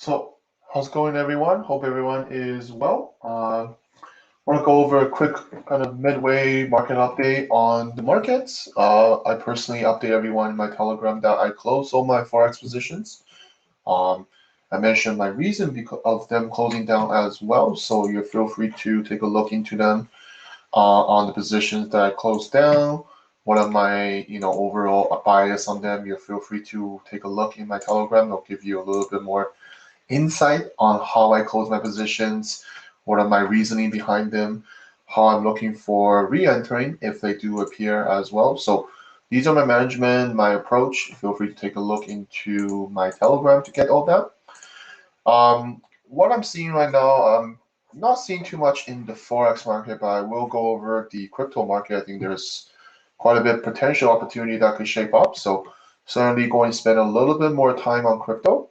So, how's it going, everyone? Hope everyone is well. Want to go over a quick kind of midway market update on the markets. I personally update everyone in my Telegram that I closed all my Forex positions. Um, I mentioned my reason because of them closing down as well, so you feel free to take a look into them on the positions that I closed down. What are my overall bias on them? You feel free to take a look in my Telegram. I'll give you a little bit more insight on how I close my positions, what are my reasoning behind them, how I'm looking for re-entering if they do appear as well. So these are my management, my approach. Feel free to take a look into my Telegram to get all that. What I'm seeing right now, I'm not seeing too much in the Forex market, but I will go over the crypto market. I think there's quite a bit potential opportunity that could shape up. So certainly going to spend a little bit more time on crypto.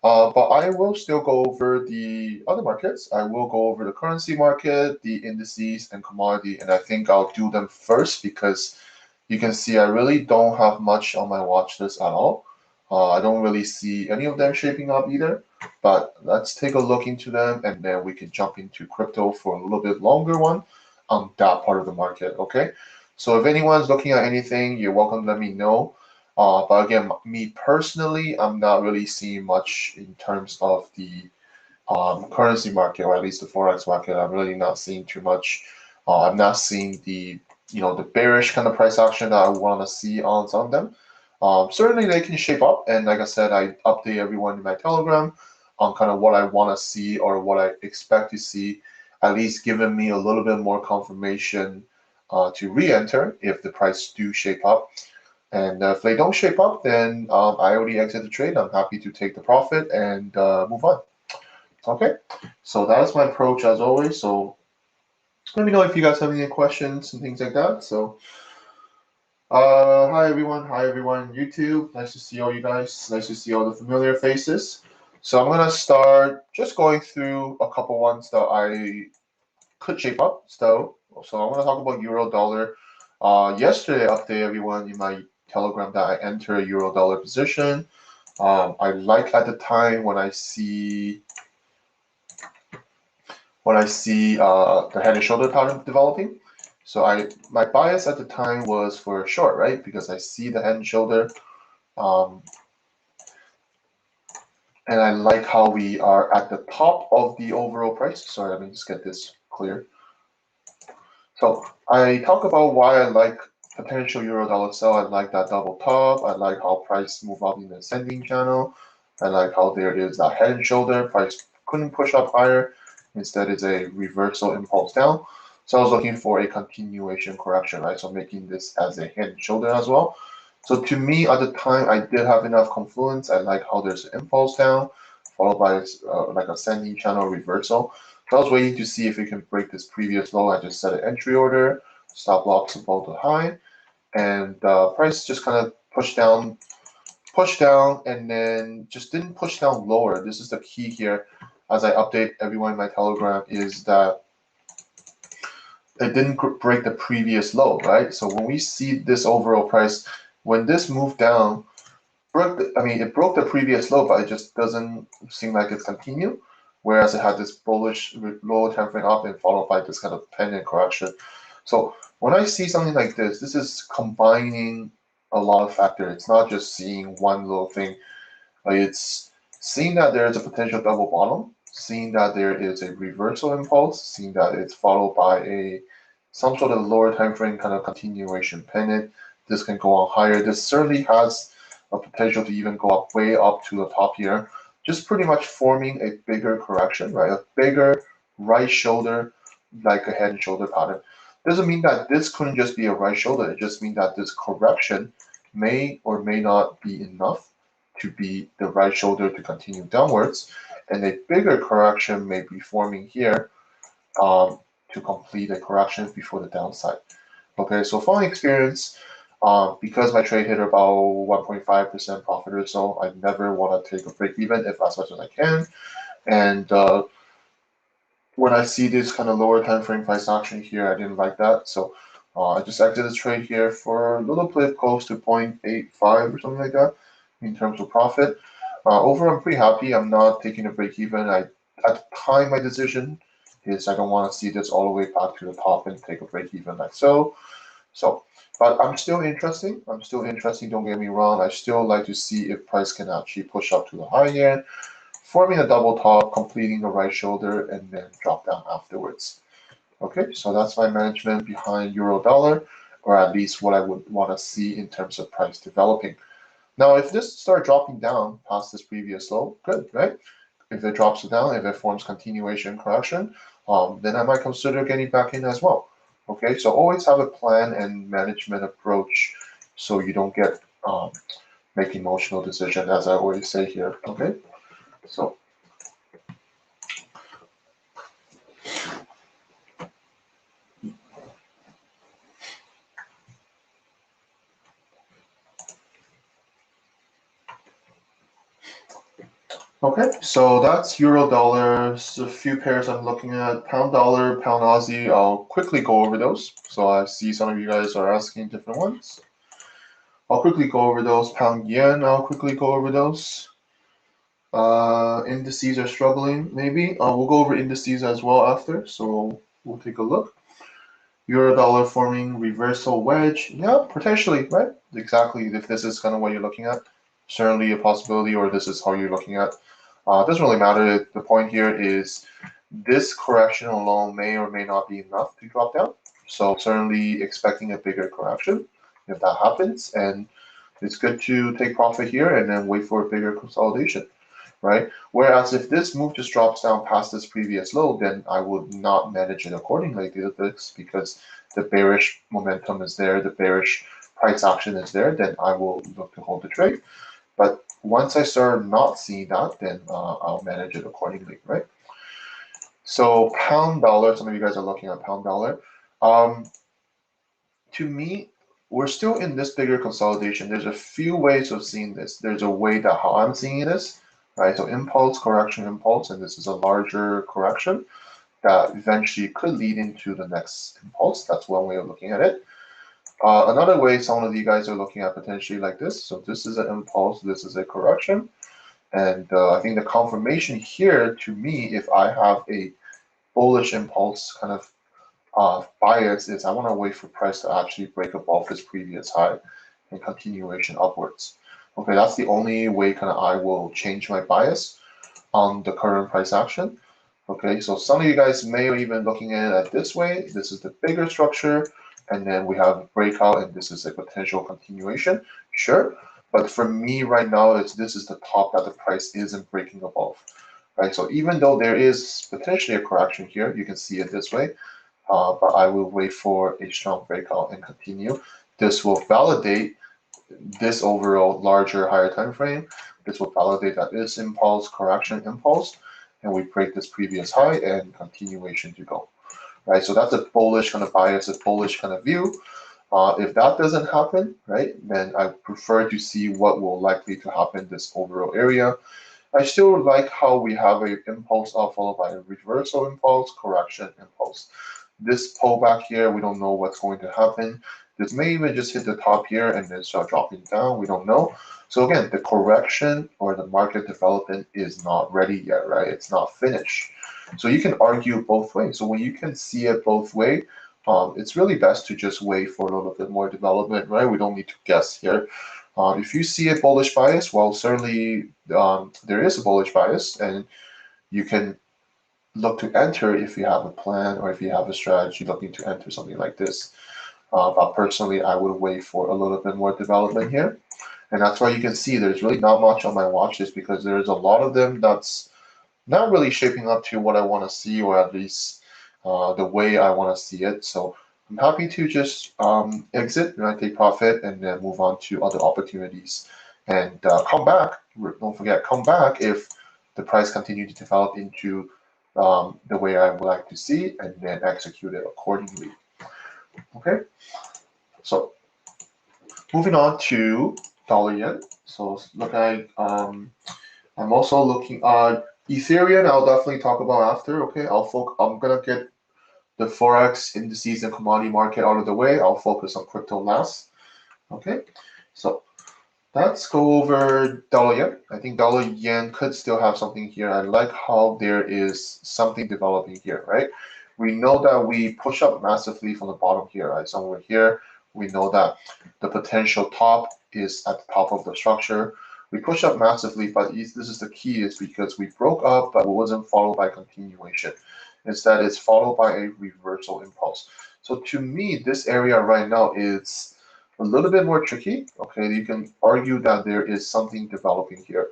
But I will still go over the other markets. I will go over the currency market, the indices, and commodity. And I think I'll do them first because you can see I really don't have much on my watch list at all. I don't really see any of them shaping up either. But let's take a look into them and then we can jump into crypto for a little bit longer one on that part of the market. Okay. So if anyone's looking at anything, you're welcome to let me know. But again, me personally, I'm not really seeing much in terms of the currency market, or at least the forex market. I'm really not seeing too much. I'm not seeing the bearish kind of price action that I want to see on some of them. Certainly they can shape up, and like I said, I update everyone in my Telegram on kind of what I want to see or what I expect to see, at least giving me a little bit more confirmation to re-enter if the price do shape up. And if they don't shape up, then I already exit the trade. I'm happy to take the profit and move on. Okay, so that is my approach as always. So let me know if you guys have any questions and things like that. So hi everyone, YouTube. Nice to see all you guys. Nice to see all the familiar faces. So I'm gonna start just going through a couple ones that I could shape up. So I'm gonna talk about euro dollar. Yesterday, I updated everyone in my Telegram that I enter a euro dollar position. I like at the time when I see the head and shoulder pattern developing. So my bias at the time was for short, right? Because I see the head and shoulder, um, and I like how we are at the top of the overall price. Sorry, let me just get this clear. So I talk about why I like potential euro dollar sell. I like that double top. I like how price move up in the ascending channel. I like how there is that head and shoulder. Price couldn't push up higher. Instead, it's a reversal impulse down. So I was looking for a continuation correction, right? So making this as a head and shoulder as well. So to me, at the time, I did have enough confluence. I like how there's an impulse down, followed by like ascending channel reversal. So I was waiting to see if it can break this previous low. I just set an entry order, stop loss above the high, and price just kind of pushed down, and then just didn't push down lower. This is the key here, as I update everyone in my Telegram, is that it didn't break the previous low, right? So when we see this overall price, when this moved down, it broke the previous low, but it just doesn't seem like it's continued. Whereas it had this bullish lower time frame up and followed by this kind of pending correction. So when I see something like this is combining a lot of factors. It's not just seeing one little thing. It's seeing that there is a potential double bottom, seeing that there is a reversal impulse, seeing that it's followed by some sort of lower time frame kind of continuation pennant. This can go on higher. This certainly has a potential to even go up way up to the top here. Just pretty much forming a bigger correction, right? A bigger right shoulder, like a head and shoulder pattern. Doesn't mean that this couldn't just be a right shoulder. It just means that this correction may or may not be enough to be the right shoulder to continue downwards, and a bigger correction may be forming here to complete a correction before the downside. Okay, so from experience, because my trade hit about 1.5% profit or so, I never want to take a break even if as much as I can. And when I see this kind of lower time frame price action here, I didn't like that. So I just exited the trade here for a little bit close to 0.85 or something like that in terms of profit. Overall, I'm pretty happy. I'm not taking a break even. At the time, my decision is I don't want to see this all the way back to the top and take a break even like so. But I'm still interesting. I'm still interesting. Don't get me wrong. I still like to see if price can actually push up to the high end, forming a double top, completing the right shoulder, and then drop down afterwards. Okay, so that's my management behind euro dollar, or at least what I would want to see in terms of price developing. Now, if this start dropping down past this previous low, good, right? If it drops down, if it forms continuation correction, then I might consider getting back in as well. Okay, so always have a plan and management approach so you don't get make emotional decision, as I always say here. Okay, so okay, so that's euro dollar. So a few pairs I'm looking at: pound dollar, pound Aussie. I'll quickly go over those. So I see some of you guys are asking different ones. I'll quickly go over those. Pound yen, I'll quickly go over those. Indices are struggling, maybe. We'll go over indices as well after, so we'll take a look. Euro dollar forming reversal wedge. Yeah, potentially, right? Exactly. If this is kind of what you're looking at, certainly a possibility, or this is how you're looking at. It doesn't really matter. The point here is this correction alone may or may not be enough to drop down. So certainly expecting a bigger correction if that happens. And it's good to take profit here and then wait for a bigger consolidation, right? Whereas if this move just drops down past this previous low, then I would not manage it accordingly to this because the bearish momentum is there, the bearish price action is there, then I will look to hold the trade. But once I start not seeing that, then I'll manage it accordingly, right? So pound dollar, some of you guys are looking at pound dollar. To me, we're still in this bigger consolidation. There's a few ways of seeing this. There's a way that how I'm seeing this, right? So impulse, correction, impulse, and this is a larger correction that eventually could lead into the next impulse. That's one way of looking at it. Another way some of you guys are looking at potentially like this. So this is an impulse, this is a correction. And I think the confirmation here to me, if I have a bullish impulse kind of bias is I want to wait for price to actually break above this previous high and continuation upwards. Okay, that's the only way kind of I will change my bias on the current price action. Okay, so some of you guys may have even looking at it this way. This is the bigger structure, and then we have a breakout, and this is a potential continuation. Sure, but for me right now, this is the top that the price isn't breaking above. Right, so even though there is potentially a correction here, you can see it this way. But I will wait for a strong breakout and continue. This will validate this overall larger, higher time frame. This will validate that this impulse, correction impulse, and we break this previous high and continuation to go. Right, so that's a bullish kind of bias, a bullish kind of view. If that doesn't happen, right, then I prefer to see what will likely to happen this overall area. I still like how we have a impulse up followed by a reversal impulse, correction impulse. This pullback here, we don't know what's going to happen. This may even just hit the top here and then start dropping down. We don't know. So again, the correction or the market development is not ready yet, right? It's not finished. So you can argue both ways. So when you can see it both ways, it's really best to just wait for a little bit more development, right? We don't need to guess here. If you see a bullish bias, well, certainly there is a bullish bias, and you can look to enter if you have a plan or if you have a strategy looking to enter something like this. But personally, I would wait for a little bit more development here. And that's why you can see there's really not much on my watch list because there's a lot of them that's not really shaping up to what I want to see, or at least the way I want to see it. So I'm happy to just exit and I take profit and then move on to other opportunities and come back. Don't forget, come back if the price continues to develop into the way I would like to see, and then execute it accordingly. Okay, so moving on to dollar yen. So look at I'm also looking at Ethereum. I'll definitely talk about after. Okay, I'm gonna get the Forex indices and commodity market out of the way. I'll focus on crypto last. Okay, so Let's go over dollar yen. I think dollar yen could still have something here. I like how there is something developing here, right? We know that we push up massively from the bottom here, right? Somewhere here. We know that the potential top is at the top of the structure. We push up massively, but this is the key, is because we broke up, but it wasn't followed by continuation. Instead, it's followed by a reversal impulse. So to me, this area right now is a little bit more tricky. Okay, you can argue that there is something developing here.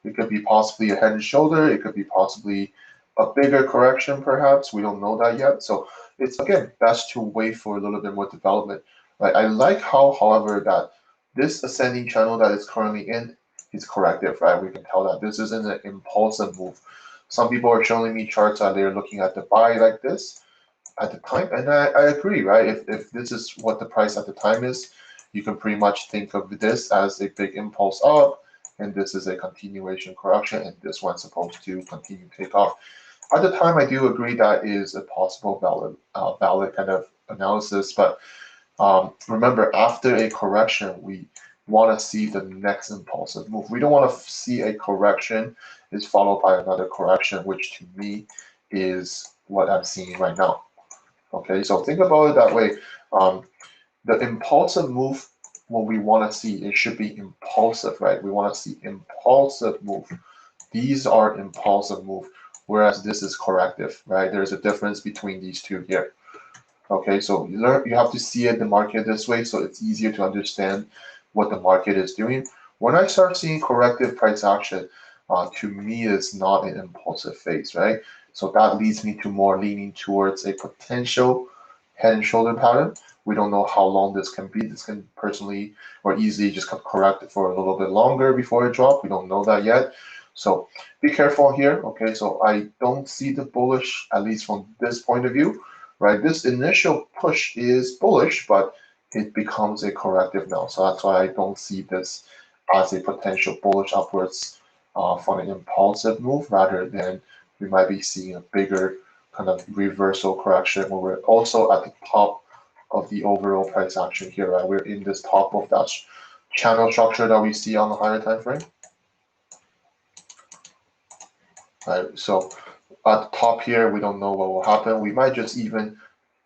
It could be possibly a head and shoulder. It could be possibly a bigger correction, perhaps. We don't know that yet. So it's, again, best to wait for a little bit more development. Right? I like how, however, that this ascending channel that it's currently in is corrective, right? We can tell that this isn't an impulsive move. Some people are showing me charts that they're looking at the buy like this at the time, and I agree, right? If this is what the price at the time is, you can pretty much think of this as a big impulse up, and this is a continuation correction, and this one's supposed to continue to take off. At the time, I do agree that is a possible valid kind of analysis, but remember, after a correction, we want to see the next impulsive move. We don't want to see a correction is followed by another correction, which to me is what I'm seeing right now. Okay, so think about it that way. Um, the impulsive move, what we want to see, it should be impulsive, right? We want to see impulsive move. These are impulsive move, whereas this is corrective, right? There's a difference between these two here. Okay, so you have to see it, the market this way, so it's easier to understand what the market is doing. When I start seeing corrective price action, to me, it's not an impulsive phase, right? So that leads me to more leaning towards a potential head and shoulder pattern. We don't know how long this can be. This can personally or easily just correct for a little bit longer before it drops. We don't know that yet. So be careful here. Okay, so I don't see the bullish, at least from this point of view, right? This initial push is bullish, but it becomes a corrective now. So that's why I don't see this as a potential bullish upwards from an impulsive move, rather than we might be seeing a bigger kind of reversal correction where we're also at the top of the overall price action here, right? We're in this top of that channel structure that we see on the higher time frame. Right, so at the top here, we don't know what will happen. We might just even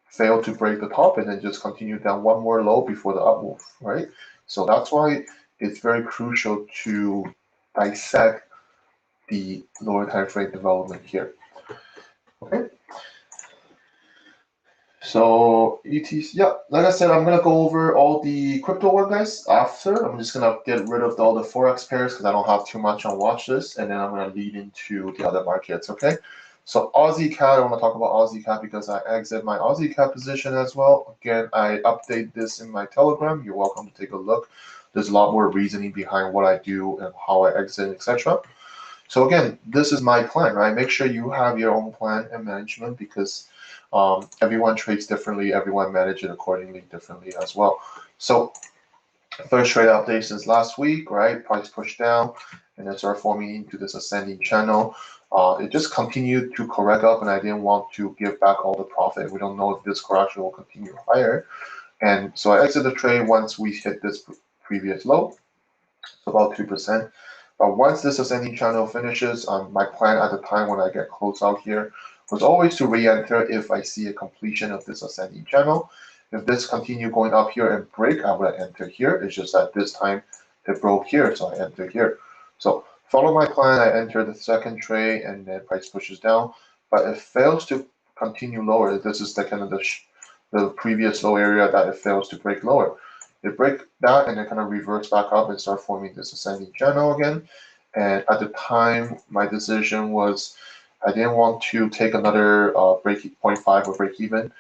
fail to break the top and then just continue down one more low before the up move, right? So that's why it's very crucial to dissect the lower time frame development here. Okay. So ETC, yeah, like I said, I'm gonna go over all the crypto one, guys. After, I'm just gonna get rid of all the Forex pairs because I don't have too much on watch list, and then I'm gonna lead into the other markets. Okay. So Aussie CAD, I want to talk about Aussie CAD because I exit my Aussie CAD position as well. Again, I update this in my Telegram. You're welcome to take a look. There's a lot more reasoning behind what I do and how I exit, etc. So again, this is my plan, right? Make sure you have your own plan and management because everyone trades differently, everyone manages it accordingly differently as well. So first trade update since last week, right? Price pushed down and then started forming into this ascending channel. It just continued to correct up, and I didn't want to give back all the profit. We don't know if this correction will continue higher. And so I exited the trade once we hit this previous low, so about 2%. But once this ascending channel finishes, my plan at the time when I get close out here was always to re-enter if I see a completion of this ascending channel. If this continue going up here and break, I would enter here. It's just that this time it broke here, so I enter here. So follow my plan. I enter the second trade, and then price pushes down, but it fails to continue lower. This is the kind of the previous low area that it fails to break lower. They break that and then kind of reverts back up and start forming this ascending channel again. And at the time, my decision was I didn't want to take another break 0.5 or break even.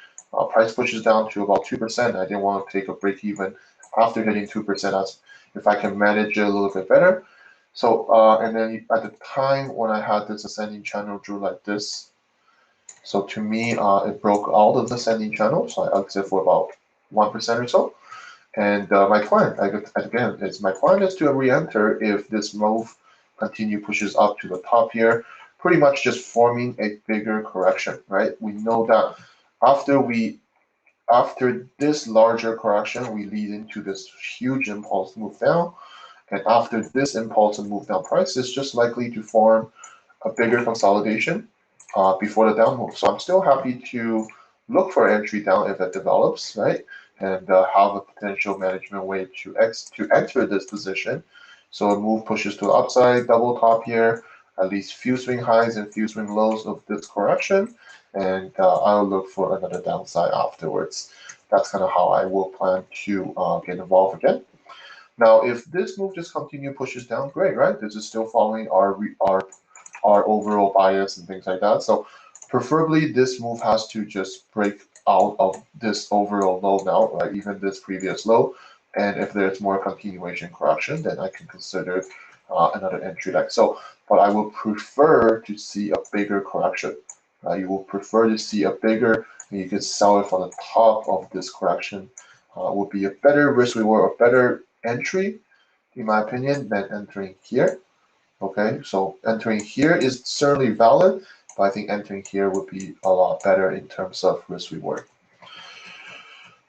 Price pushes down to about 2%. I didn't want to take a break even after hitting 2% as if I can manage it a little bit better. So, and then at the time when I had this ascending channel drew like this, so to me, it broke all of the ascending channel. So I exit for about 1% or so. And my plan, again, my plan is to re-enter if this move continue pushes up to the top here, pretty much just forming a bigger correction, right? We know that after this larger correction, we lead into this huge impulse move down. And after this impulsive move down, price is just likely to form a bigger consolidation before the down move. So I'm still happy to look for entry down if it develops, right? And have a potential management way to enter this position. So a move pushes to the upside, double top here, at least few swing highs and few swing lows of this correction, and I'll look for another downside afterwards. That's kind of how I will plan to get involved again. Now, if this move just continue pushes down, great, right? This is still following our overall bias and things like that. So preferably this move has to just break out of this overall low now, right? Even this previous low. And if there's more continuation correction, then I can consider another entry leg. So, but I would prefer to see a bigger correction. You will prefer to see a bigger, and you can sell it from the top of this correction. Would be a better risk reward, a better entry, in my opinion, than entering here. Okay, so entering here is certainly valid, but I think entering here would be a lot better in terms of risk reward.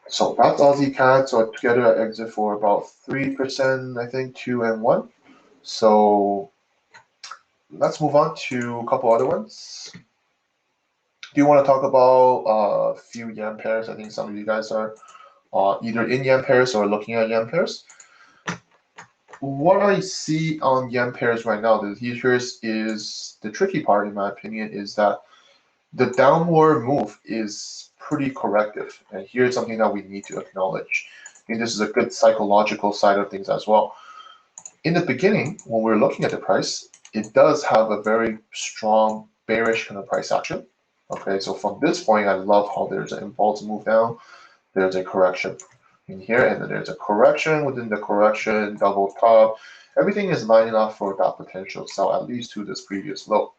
So that's Aussie CAD. So together I exit for about 3%, I think 2 and 1. So let's move on to a couple other ones. Do you want to talk about a few yen pairs? I think some of you guys are either in yen pairs or looking at yen pairs. What I see on yen pairs right now, here's is the tricky part, in my opinion, is that the downward move is pretty corrective. And here's something that we need to acknowledge. I think this is a good psychological side of things as well. In the beginning, when we're looking at the price, it does have a very strong bearish kind of price action. Okay, so from this point, I love how there's an impulse move down, there's a correction in here, and then there's a correction within the correction, double top. Everything is lining up for that potential sell, at least to this previous low.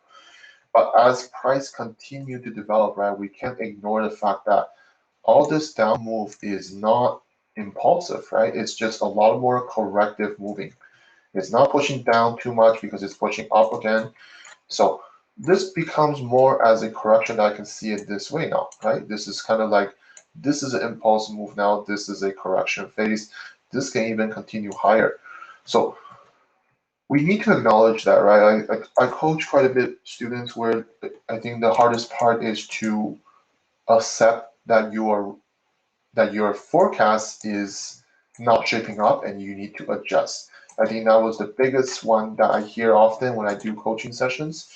But as price continue to develop, right, we can't ignore the fact that all this down move is not impulsive, right? It's just a lot more corrective moving. It's not pushing down too much because it's pushing up again. So this becomes more as a correction that I can see it this way now, right? This is kind of like, this is an impulse move now. This is a correction phase. This can even continue higher. So we need to acknowledge that, right? I coach quite a bit students where I think the hardest part is to accept that your forecast is not shaping up and you need to adjust. I think that was the biggest one that I hear often when I do coaching sessions,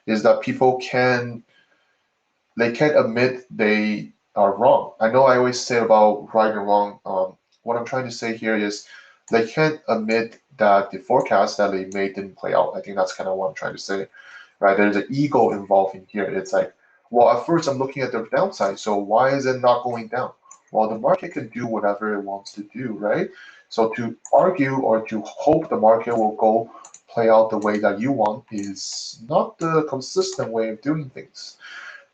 is that people can't admit they are wrong. I know I always say about right and wrong. What I'm trying to say here is they can't admit that the forecast that they made didn't play out. I think that's kind of what I'm trying to say, right? There's an ego involved in here. It's like, well, at first I'm looking at the downside, so why is it not going down? Well, the market can do whatever it wants to do, right? So to argue or to hope the market will go play out the way that you want is not the consistent way of doing things.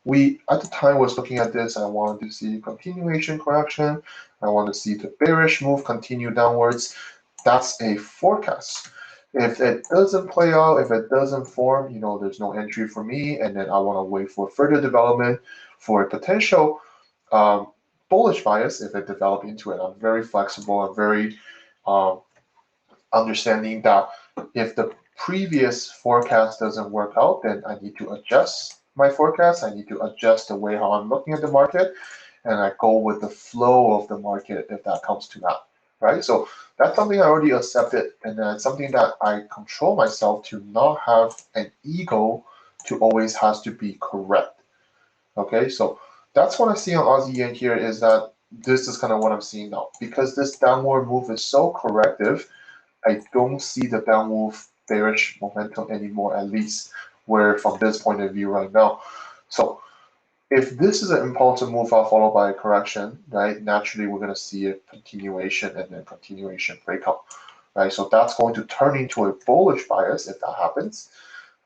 We at the time was looking at this. I wanted to see continuation correction. I want to see the bearish move continue downwards. That's a forecast. If it doesn't play out, if it doesn't form, there's no entry for me, and then I want to wait for further development for a potential bullish bias if it develops into it. I'm very flexible. I'm very understanding that if the previous forecast doesn't work out, then I need to adjust my forecast. I need to adjust the way how I'm looking at the market, and I go with the flow of the market if that comes to that, right? So that's something I already accepted, and then it's something that I control myself to not have an ego to always has to be correct. Okay, so that's what I see on Aussie Yen here, is that this is kind of what I'm seeing now. Because this downward move is so corrective, I don't see the downward bearish momentum anymore, at least where from this point of view right now. So if this is an impulsive move followed by a correction, right, naturally we're going to see a continuation and then continuation breakout, right? So that's going to turn into a bullish bias if that happens.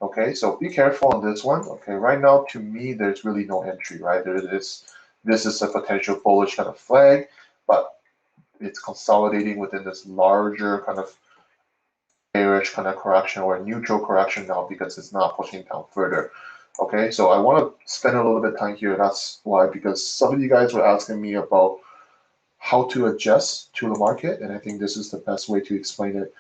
Okay, so be careful on this one. Okay, right now to me there's really no entry, right? This is a potential bullish kind of flag, but it's consolidating within this larger kind of bearish kind of correction or a neutral correction now because it's not pushing down further. Okay, so I want to spend a little bit of time here. That's why, because some of you guys were asking me about how to adjust to the market, and I think this is the best way to explain it.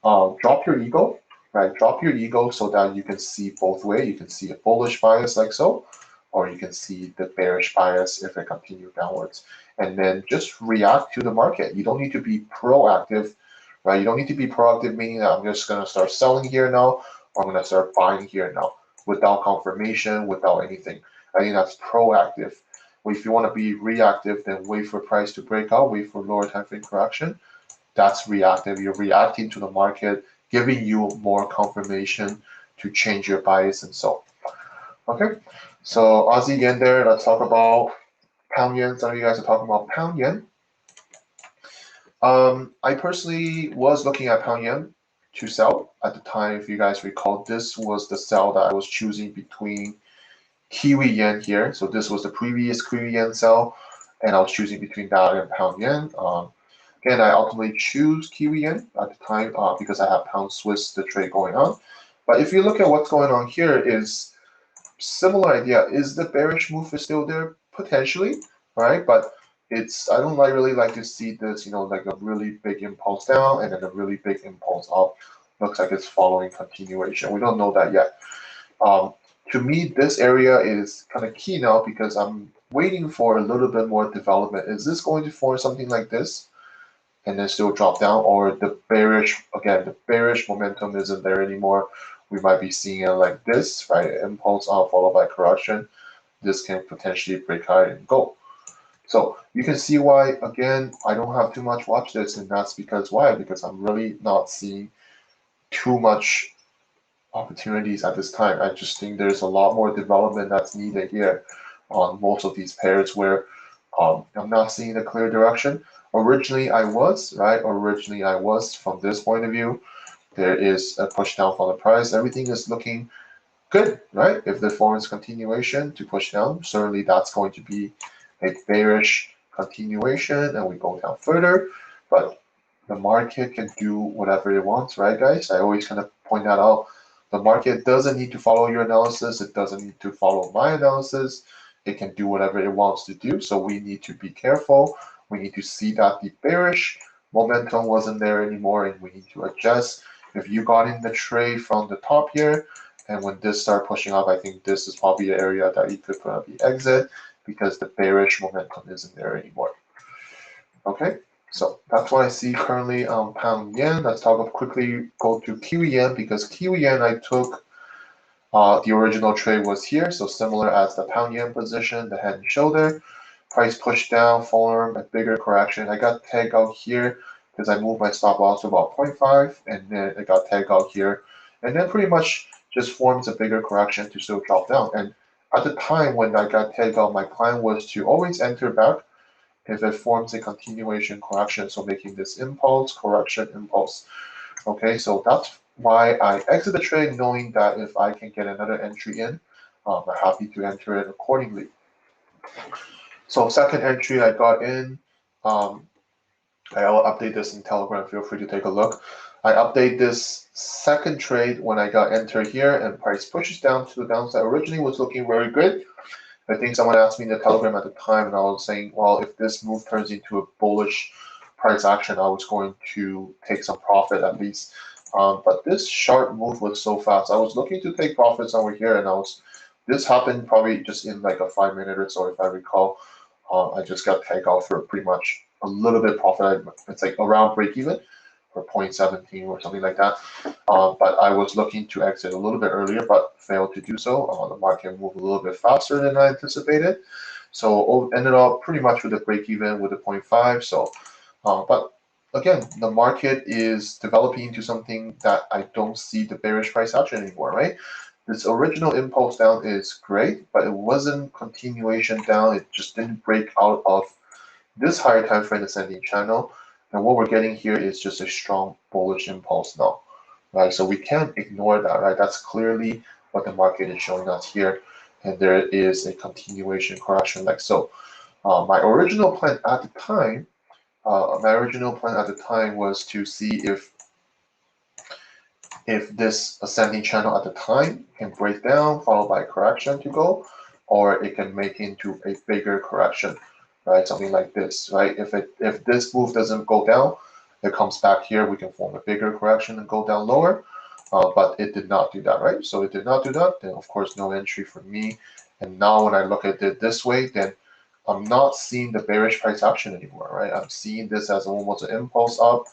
drop your ego, right? Drop your ego so that you can see both ways. You can see a bullish bias like so, or you can see the bearish bias if it continues downwards. And then just react to the market. You don't need to be proactive, right? You don't need to be proactive, meaning that I'm just going to start selling here now, or I'm going to start buying here now without confirmation, without anything. I think that's proactive. If you want to be reactive, then wait for price to break out, wait for lower time frame correction. That's reactive. You're reacting to the market, giving you more confirmation to change your bias and so. Okay, so Aussie yen there. Let's talk about pound yen. Some of you guys are talking about pound yen. I personally was looking at pound yen to sell at the time. If you guys recall, this was the sell that I was choosing between Kiwi yen here. So this was the previous Kiwi yen sell, and I was choosing between that and pound yen. Again, I ultimately choose Kiwi yen at the time because I have pound Swiss the trade going on. But if you look at what's going on here, is similar idea. Is the bearish move is still there potentially, right? But I don't really like to see this, like a really big impulse down and then a really big impulse up. Looks like it's following continuation. We don't know that yet. To me, this area is kind of key now because I'm waiting for a little bit more development. Is this going to form something like this and then still drop down, or the bearish momentum isn't there anymore? We might be seeing it like this, right? Impulse up followed by correction. This can potentially break high and go. So you can see why, again, I don't have too much watch this, and that's because why? Because I'm really not seeing too much opportunities at this time. I just think there's a lot more development that's needed here on most of these pairs where I'm not seeing a clear direction. Originally I was, right? Originally I was from this point of view. There is a push down from the price. Everything is looking good, right? If the forms continuation to push down, certainly that's going to be a bearish continuation and we go down further. But the market can do whatever it wants, right, guys? I always kind of point that out. The market doesn't need to follow your analysis. It doesn't need to follow my analysis. It can do whatever it wants to do. So we need to be careful. We need to see that the bearish momentum wasn't there anymore and we need to adjust. If you got in the trade from the top here, and when this start pushing up, I think this is probably the area that you could probably exit because the bearish momentum isn't there anymore. Okay, so that's what I see currently on pound yen. Let's quickly go to Kiwi yen because Kiwi yen I took the original trade was here, so similar as the pound yen position, the head and shoulder. Price pushed down, form a bigger correction. I got tagged out here because I moved my stop loss to about 0.5, and then it got tagged out here, and then pretty much just forms a bigger correction to still drop down. And at the time when I got tagged out, my plan was to always enter back if it forms a continuation correction, so making this impulse, correction, impulse. Okay, so that's why I exit the trade knowing that if I can get another entry in, I'm happy to enter it accordingly. So second entry I got in, I will update this in Telegram, feel free to take a look. I update this second trade when I got enter here and price pushes down to the downside. Originally was looking very good. I think someone asked me in the Telegram at the time and I was saying, well, if this move turns into a bullish price action, I was going to take some profit at least. But this sharp move was so fast. I was looking to take profits over here and this happened probably just in like a 5 minute or so if I recall. I just got tagged out for pretty much a little bit profit. It's like around break even or 0.17 or something like that. But I was looking to exit a little bit earlier, but failed to do so. The market moved a little bit faster than I anticipated. So ended up pretty much with a break even with a 0.5. So, but again, the market is developing into something that I don't see the bearish price action anymore, right? This original impulse down is great, but it wasn't continuation down. It just didn't break out of this higher time frame ascending channel. And what we're getting here is just a strong bullish impulse now, right? So we can't ignore that, right? That's clearly what the market is showing us here. And there is a continuation correction like so. My original plan at the time was to see if this ascending channel at the time can break down, followed by a correction to go, or it can make into a bigger correction, right? Something like this, right? If this move doesn't go down, it comes back here, we can form a bigger correction and go down lower. But it did not do that, right? So it did not do that. Then of course no entry for me. And now when I look at it this way, then I'm not seeing the bearish price action anymore, right? I'm seeing this as almost an impulse up,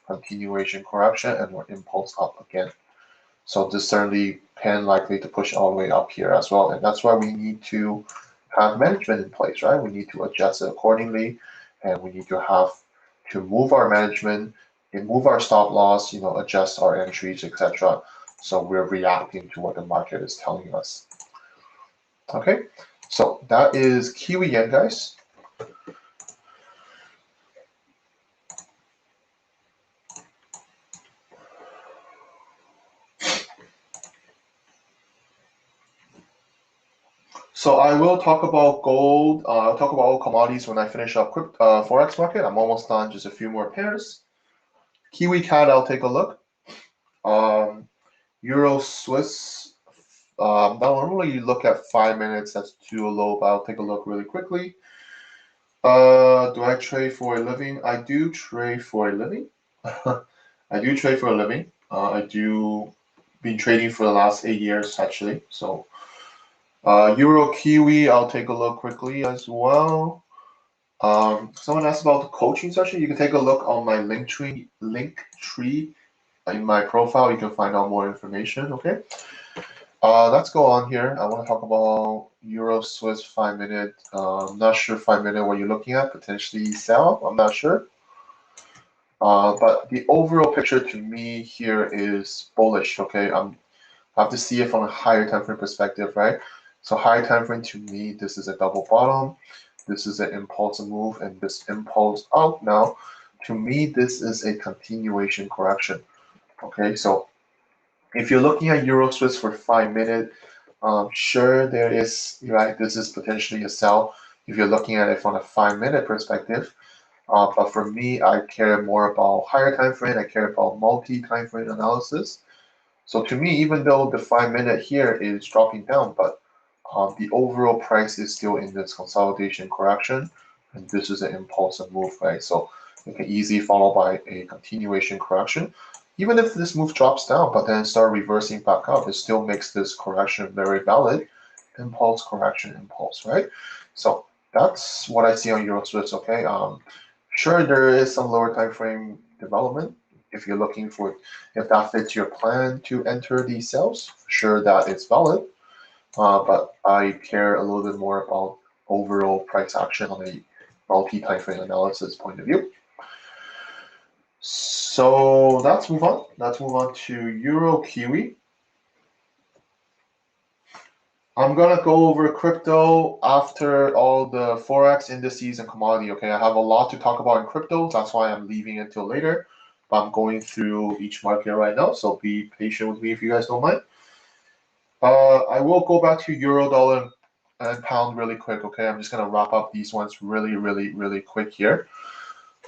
continuation correction, and more impulse up again. So this certainly can likely to push all the way up here as well. And that's why we need to have management in place, right? We need to adjust it accordingly, and we need to have to move our management and move our stop loss, adjust our entries, etc. So we're reacting to what the market is telling us. Okay, so that is Kiwi yen, guys. So I will talk about gold. I'll talk about all commodities when I finish up Forex market. I'm almost done, just a few more pairs. Kiwi CAD, I'll take a look. Euro Swiss. Normally you look at 5 minutes. That's too low, but I'll take a look really quickly. Do I trade for a living? I do trade for a living. I do trade for a living. I do been trading for the last 8 years actually. So Euro Kiwi, I'll take a look quickly as well. Someone asked about the coaching session. You can take a look on my link tree in my profile. You can find out more information. Okay. Let's go on here. I want to talk about Euro Swiss 5 minute. Not sure 5 minute what you're looking at. Potentially sell. I'm not sure. But the overall picture to me here is bullish. Okay. I have to see it from a higher time frame perspective, right? So higher time frame to me, this is a double bottom. This is an impulsive move, and this impulse out now. To me, this is a continuation correction. Okay, so if you're looking at Euro Swiss for 5 minute, sure there is, right, this is potentially a sell if you're looking at it from a 5 minute perspective. But for me, I care more about higher time frame. I care about multi-time frame analysis. So to me, even though the 5 minute here is dropping down, but the overall price is still in this consolidation correction, and this is an impulsive move, right? So it can easily follow by a continuation correction. Even if this move drops down, but then start reversing back up, it still makes this correction very valid. Impulse, correction, impulse, right? So that's what I see on Euro Swiss, okay? Sure, there is some lower time frame development. If you're looking for, if that fits your plan to enter these sales, sure that is valid. But I care a little bit more about overall price action on a multi-time frame analysis point of view. So let's move on. Let's move on to Euro Kiwi. I'm gonna go over crypto after all the Forex indices and commodity. Okay, I have a lot to talk about in crypto. That's why I'm leaving it till later. But I'm going through each market right now, so be patient with me if you guys don't mind. I will go back to euro, dollar, and pound really quick. Okay, I'm just gonna wrap up these ones really quick here.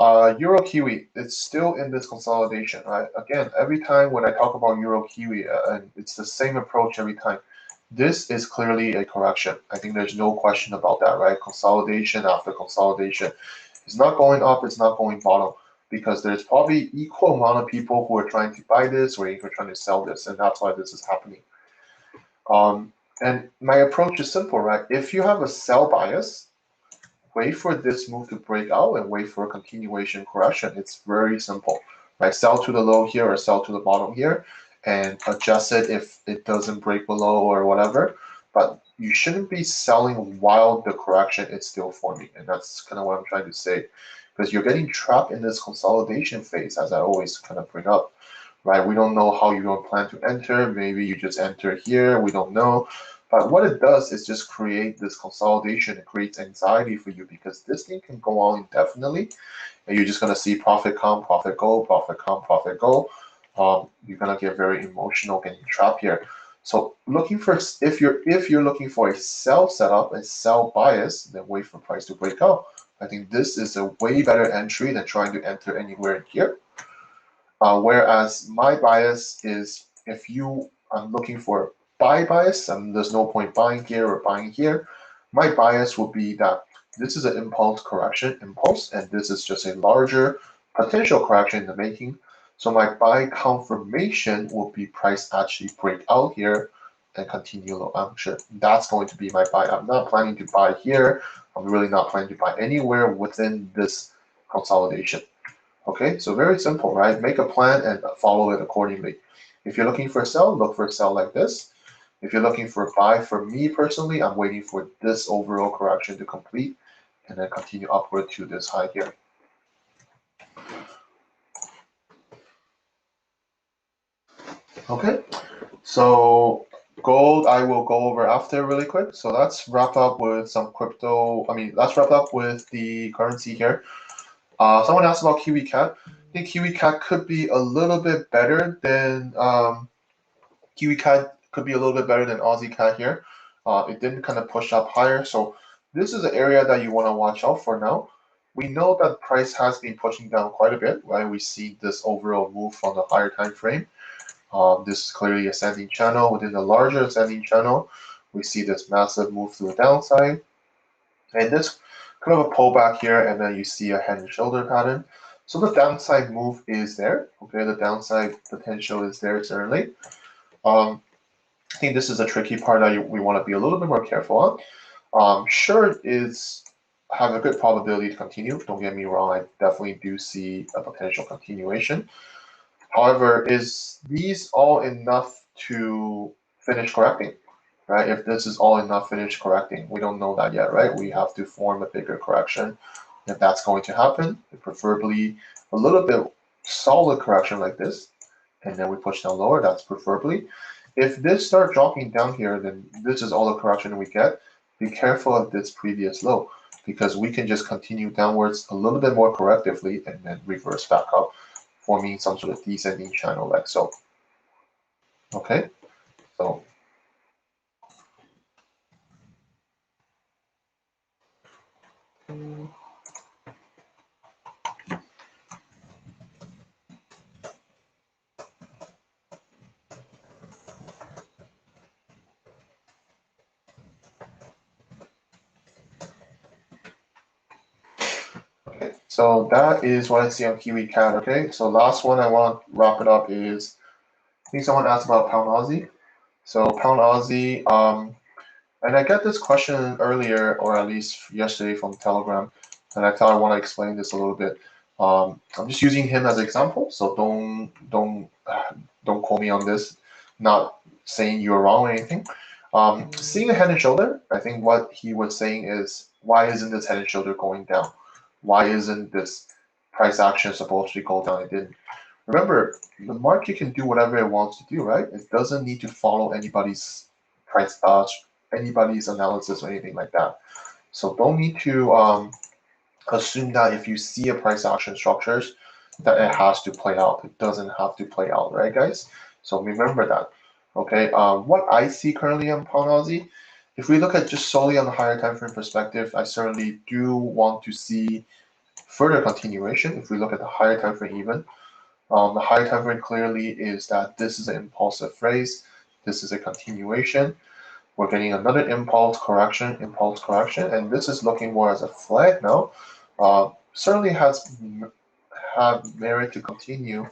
Euro Kiwi, it's still in this consolidation, right? Again, every time when I talk about Euro Kiwi, and it's the same approach every time. This is clearly a correction. I think there's no question about that, right? Consolidation after consolidation. It's not going up, it's not going bottom, because there's probably equal amount of people who are trying to buy this or even trying to sell this, and that's why this is happening. And my approach is simple, right? If you have a sell bias, wait for this move to break out and wait for a continuation correction. It's very simple, right? Sell to the low here or sell to the bottom here and adjust it if it doesn't break below or whatever. But you shouldn't be selling while the correction is still forming. And that's kind of what I'm trying to say, because you're getting trapped in this consolidation phase, as I always kind of bring up, right? We don't know how you're going to plan to enter. Maybe you just enter here. We don't know. But what it does is just create this consolidation. It creates anxiety for you because this thing can go on indefinitely, and you're just gonna see profit come, profit go, profit come, profit go. You're gonna get very emotional, getting trapped here. So looking for, if you're looking for a sell setup, a sell bias, then wait for price to break out. I think this is a way better entry than trying to enter anywhere in here. Whereas my bias is, if you are looking for buy bias, and there's no point buying here or buying here. My bias would be that this is an impulse correction, impulse, and this is just a larger potential correction in the making. So my buy confirmation will be price actually break out here and continue low. I'm sure that's going to be my buy. I'm not planning to buy here. I'm really not planning to buy anywhere within this consolidation. Okay, so very simple, right? Make a plan and follow it accordingly. If you're looking for a sell, look for a sell like this. If you're looking for a buy, for me personally, I'm waiting for this overall correction to complete and then continue upward to this high here. Okay, so gold I will go over after really quick. So let's wrap up with some crypto. Let's wrap up with the currency here. Someone asked about Kiwi Cat. I think Kiwi Cat could be a little bit better than Kiwi Cat could be a little bit better than Aussie Cat here. It didn't kind of push up higher, so this is an area that you want to watch out for now. We know that price has been pushing down quite a bit, right? We see this overall move from the higher time frame. This is clearly ascending channel. Within the larger ascending channel, we see this massive move to the downside. And this kind of a pullback here, and then you see a head and shoulder pattern. So the downside move is there. Okay, the downside potential is there certainly. I think this is a tricky part that we want to be a little bit more careful on. Sure, is have a good probability to continue. Don't get me wrong, I definitely do see a potential continuation. However, is these all enough to finish correcting? Right? If this is all enough finish correcting, we don't know that yet, right? We have to form a bigger correction. If that's going to happen, preferably a little bit solid correction like this, and then we push down lower, that's preferably. If this start dropping down here, then this is all the correction we get. Be careful of this previous low, because we can just continue downwards a little bit more correctively and then reverse back up, forming some sort of descending channel like so. Okay, so so that is what I see on Kiwi Cat. Okay, so last one I want to wrap it up is, I think someone asked about Pound Aussie. So Pound Aussie, and I got this question earlier, or at least yesterday from Telegram, and I thought I want to explain this a little bit. I'm just using him as an example, so don't quote me on this. Not saying you're wrong or anything. Seeing a head and shoulder, I think what he was saying is, why isn't this head and shoulder going down? Why isn't this price action supposed to go down? It didn't. Remember, the market can do whatever it wants to do, right? It doesn't need to follow anybody's price, anybody's analysis or anything like that. So don't need to assume that if you see a price action structures, that it has to play out. It doesn't have to play out, right, guys? So remember that. Okay. What I see currently on Pound Aussie, if we look at just solely on the higher time frame perspective, I certainly do want to see further continuation. If we look at the higher time frame, even the higher time frame clearly is that this is an impulsive phrase. This is a continuation. We're getting another impulse correction, and this is looking more as a flag now. Certainly has had merit to continue,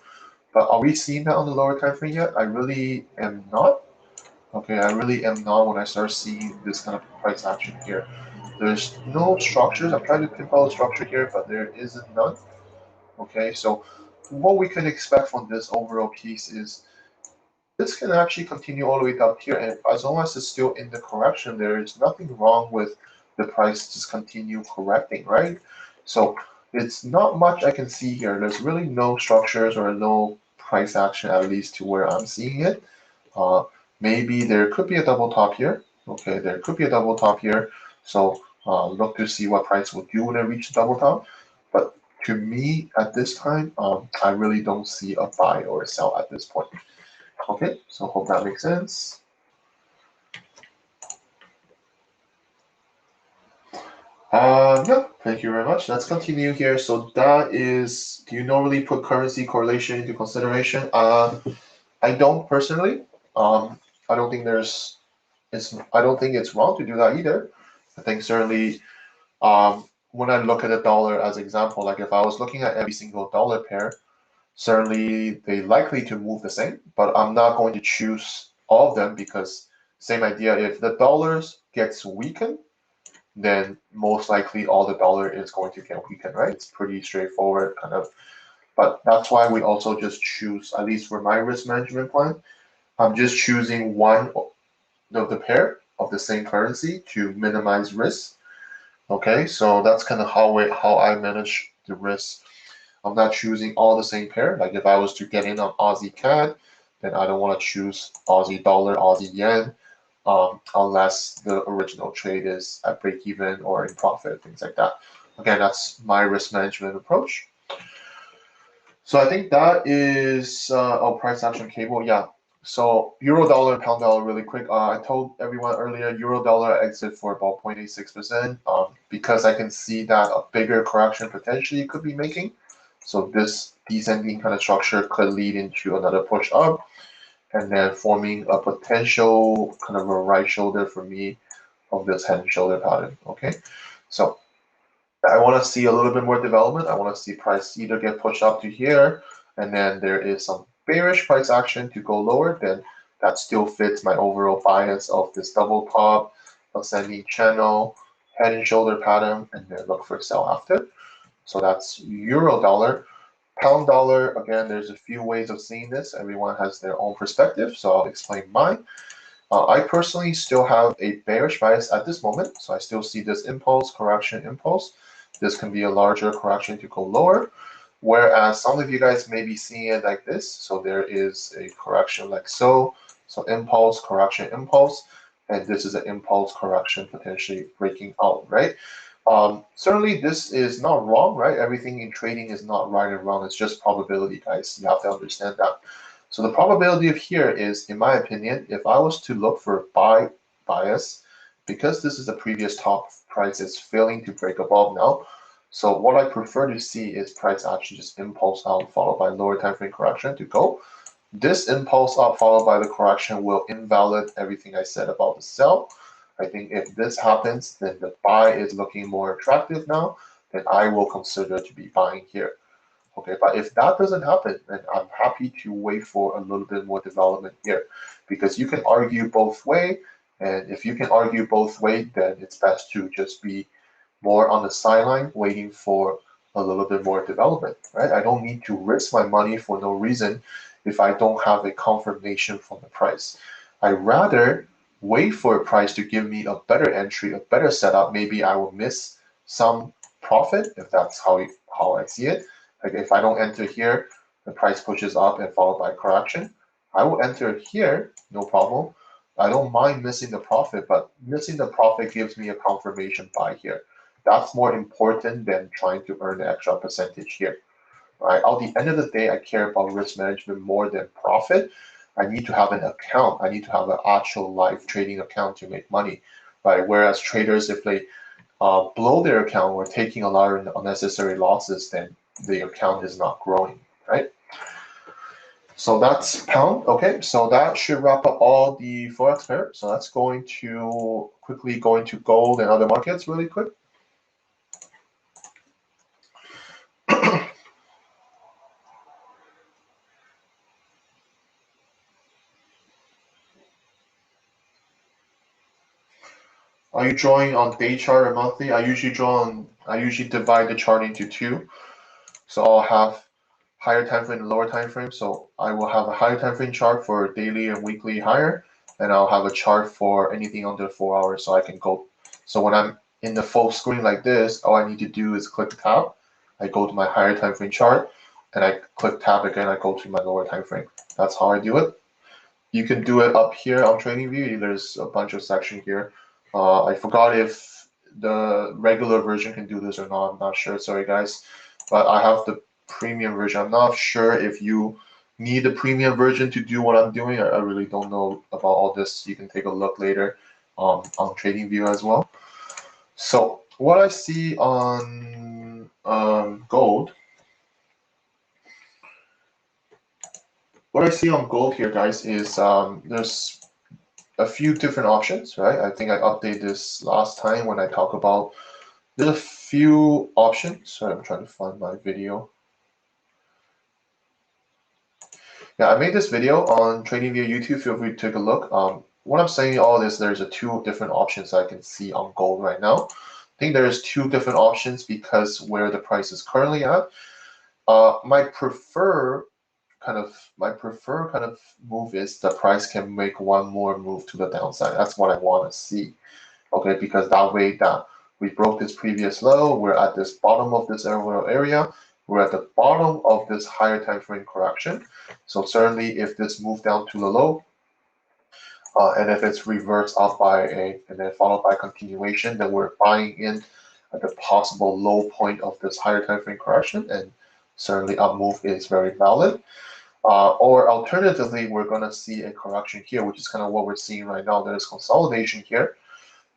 but are we seeing that on the lower time frame yet? I really am not. Okay, I really am not when I start seeing this kind of price action here. There's no structures. I'm trying to pinpoint a structure here, but there isn't none. Okay, so what we can expect from this overall piece is this can actually continue all the way up here, and as long as it's still in the correction, there is nothing wrong with the price just continue correcting, right? So it's not much I can see here. There's really no structures or no price action, at least to where I'm seeing it. Maybe there could be a double top here. Okay, there could be a double top here. So look to see what price will do when it reaches double top. But to me, at this time, I really don't see a buy or a sell at this point. Okay, so hope that makes sense. Yeah, thank you very much. Let's continue here. So that is, do you normally put currency correlation into consideration? I don't personally. I don't think I don't think it's wrong to do that either. I think certainly when I look at a dollar as example, like if I was looking at every single dollar pair, certainly they likely to move the same, but I'm not going to choose all of them because same idea, if the dollars gets weakened, then most likely all the dollar is going to get weakened, right? It's pretty straightforward kind of, but that's why we also just choose, at least for my risk management plan, I'm just choosing one of the pair of the same currency to minimize risk. Okay, so that's kind of how I manage the risk. I'm not choosing all the same pair. Like if I was to get in on Aussie CAD, then I don't want to choose Aussie dollar, Aussie yen, unless the original trade is at break even or in profit, things like that. Again, that's my risk management approach. So I think that is price action cable. Yeah. So euro dollar and pound dollar really quick. I told everyone earlier euro dollar exit for about 0.86% because I can see that a bigger correction potentially could be making. So this descending kind of structure could lead into another push up and then forming a potential kind of a right shoulder for me of this head and shoulder pattern. Okay. So I want to see a little bit more development. I want to see price either get pushed up to here, and then there is some bearish price action to go lower. Then that still fits my overall bias of this double top, ascending channel, head and shoulder pattern, and then look for sell after. So that's euro dollar. Pound dollar, again, there's a few ways of seeing this. Everyone has their own perspective, so I'll explain mine. I personally still have a bearish bias at this moment, so I still see this impulse, correction, impulse. This can be a larger correction to go lower, whereas some of you guys may be seeing it like this. So there is a correction like so. So impulse, correction, impulse, and this is an impulse correction potentially breaking out, right? Certainly this is not wrong, right? Everything in trading is not right and wrong. It's just probability, guys. You have to understand that. So the probability of here is, in my opinion, if I was to look for buy bias, because this is the previous top price is failing to break above now. So what I prefer to see is price actually just impulse out followed by lower time frame correction to go. This impulse up followed by the correction will invalid everything I said about the sell. I think if this happens, then the buy is looking more attractive now, then I will consider to be buying here. Okay, but if that doesn't happen, then I'm happy to wait for a little bit more development here, because you can argue both way, and if you can argue both way, then it's best to just be more on the sideline waiting for a little bit more development, right? I don't need to risk my money for no reason if I don't have a confirmation from the price. I rather wait for a price to give me a better entry, a better setup. Maybe I will miss some profit if that's how I see it. Like if I don't enter here, the price pushes up and followed by correction. I will enter here, no problem. I don't mind missing the profit, but missing the profit gives me a confirmation buy here. That's more important than trying to earn the extra percentage here. Right? At the end of the day, I care about risk management more than profit. I need to have an account. I need to have an actual live trading account to make money. Right? Whereas traders, if they blow their account or taking a lot of unnecessary losses, then the account is not growing, right? So that's pound. Okay, so that should wrap up all the Forex pair. So that's going to quickly go into gold and other markets really quick. Are you drawing on day chart or monthly? I usually divide the chart into two. So I'll have higher time frame and lower time frame. So I will have a higher time frame chart for daily and weekly higher, and I'll have a chart for anything under 4 hours so I can go. So when I'm in the full screen like this, all I need to do is click tab. I go to my higher time frame chart, and I click tab again. I go to my lower time frame. That's how I do it. You can do it up here on TradingView. There's a bunch of sections here. I forgot if the regular version can do this or not. I'm not sure. Sorry, guys. But I have the premium version. I'm not sure if you need the premium version to do what I'm doing. I really don't know about all this. You can take a look later on TradingView as well. So what I see on gold, what I see on gold here, guys, is there's a few different options, right? I think I updated this last time when I talk about there's a few options. Sorry, I'm trying to find my video. Yeah, I made this video on trading via YouTube. Feel free to take a look. What I'm saying all this, there's two different options I can see on gold right now. I think there's two different options because where the price is currently at. My prefer kind of move is the price can make one more move to the downside. That's what I want to see. Okay, because that way that we broke this previous low, we're at this bottom of this area, we're at the bottom of this higher time frame correction. So certainly if this move down to the low, and if it's reversed up by and then followed by continuation, then we're buying in at the possible low point of this higher time frame correction, and certainly up move is very valid. Or alternatively, we're going to see a correction here, which is kind of what we're seeing right now. There's consolidation here.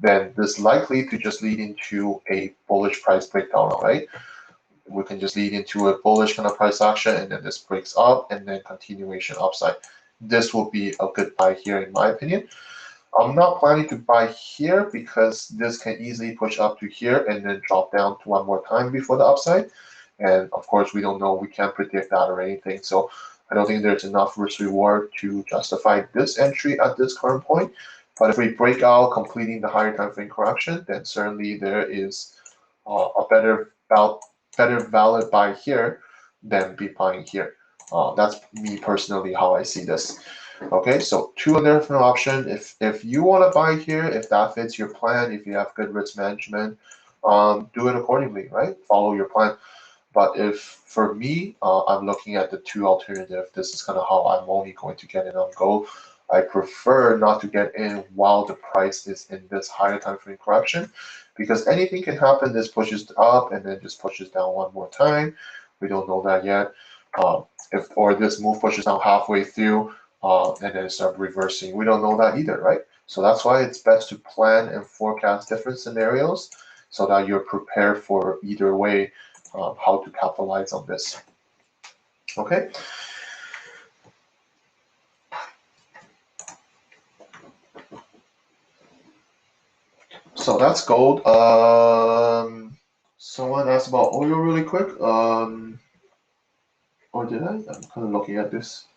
Then this likely to just lead into a bullish price breakdown, right? We can just lead into a bullish kind of price action, and then this breaks up, and then continuation upside. This will be a good buy here, in my opinion. I'm not planning to buy here because this can easily push up to here and then drop down to one more time before the upside. And of course, we don't know, we can't predict that or anything. So I don't think there's enough risk reward to justify this entry at this current point. But if we break out completing the higher time frame correction, then certainly there is a better valid buy here than be buying here. That's me personally how I see this. Okay, so two different options. If you want to buy here, if that fits your plan, if you have good risk management, do it accordingly, right? Follow your plan. But if for me, I'm looking at the two alternatives. This is kind of how I'm only going to get in on gold. I prefer not to get in while the price is in this higher time frame correction, because anything can happen. This pushes up and then just pushes down one more time. We don't know that yet. Or this move pushes down halfway through and then start reversing. We don't know that either, right? So that's why it's best to plan and forecast different scenarios so that you're prepared for either way. How to capitalize on this. Okay. So that's gold. Someone asked about oil really quick. Or did I? I'm kind of looking at this.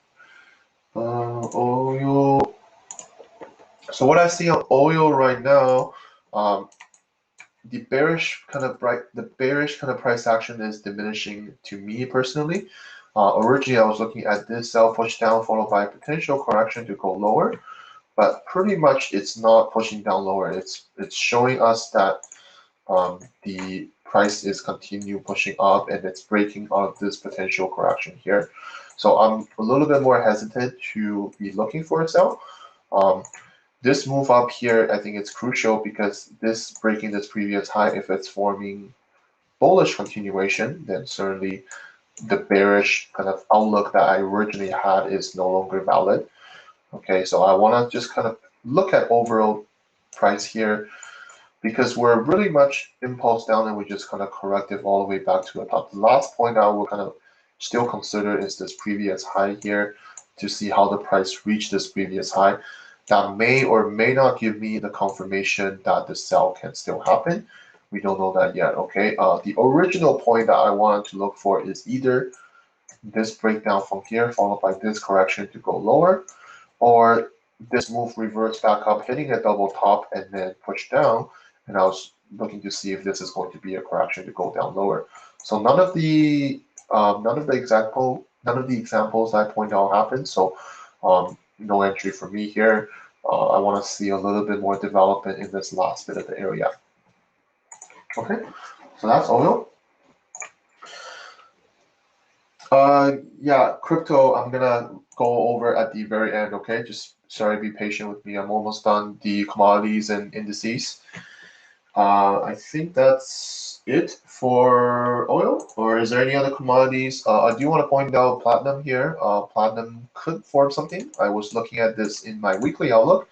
Oil. So what I see on oil right now, the bearish kind of price action is diminishing to me personally. Originally, I was looking at this sell push down followed by a potential correction to go lower, but pretty much it's not pushing down lower. It's showing us that the price is continue pushing up and it's breaking out of this potential correction here. So I'm a little bit more hesitant to be looking for a sell. This move up here, I think it's crucial because this breaking this previous high, if it's forming bullish continuation, then certainly the bearish kind of outlook that I originally had is no longer valid. Okay, so I want to just kind of look at overall price here because we're really much impulse down and we just kind of corrected all the way back to the top. The last point I will kind of still consider is this previous high here to see how the price reached this previous high. That may or may not give me the confirmation that the sell can still happen. We don't know that yet, okay? The original point that I wanted to look for is either this breakdown from here followed by this correction to go lower, or this move reverts back up, hitting a double top and then push down. And I was looking to see if this is going to be a correction to go down lower. So none of the examples I point out happened. So no entry for me here. I want to see a little bit more development in this last bit of the area. Okay, so that's oil. Yeah, crypto, I'm gonna go over at the very end, okay? Just sorry, be patient with me. I'm almost done the commodities and indices. I think that's it for oil, or is there any other commodities? I do want to point out platinum here. Platinum could form something. I was looking at this in my weekly outlook.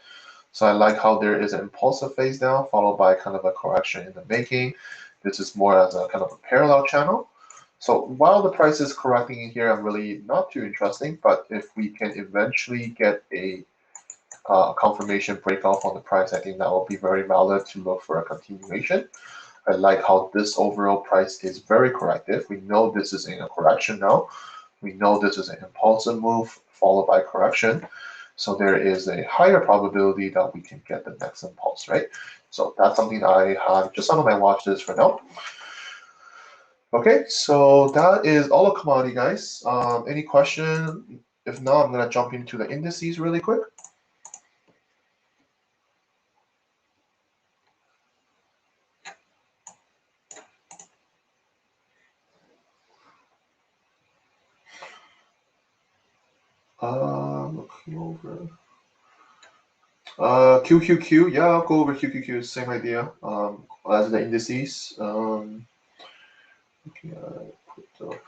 So I like how there is an impulsive phase down followed by kind of a correction in the making. This is more as a kind of a parallel channel. So while the price is correcting in here, I'm really not too interesting, but if we can eventually get a confirmation breakoff on the price, I think that will be very valid to look for a continuation. I like how this overall price is very corrective. We know this is in a correction now. We know this is an impulsive move followed by correction. So there is a higher probability that we can get the next impulse, right? So that's something I have just on my watch list for now. Okay, so that is all of commodity, guys. Any question? If not, I'm gonna jump into the indices really quick. Looking over. QQQ, yeah, I'll go over QQQ, same idea. As the indices. Looking at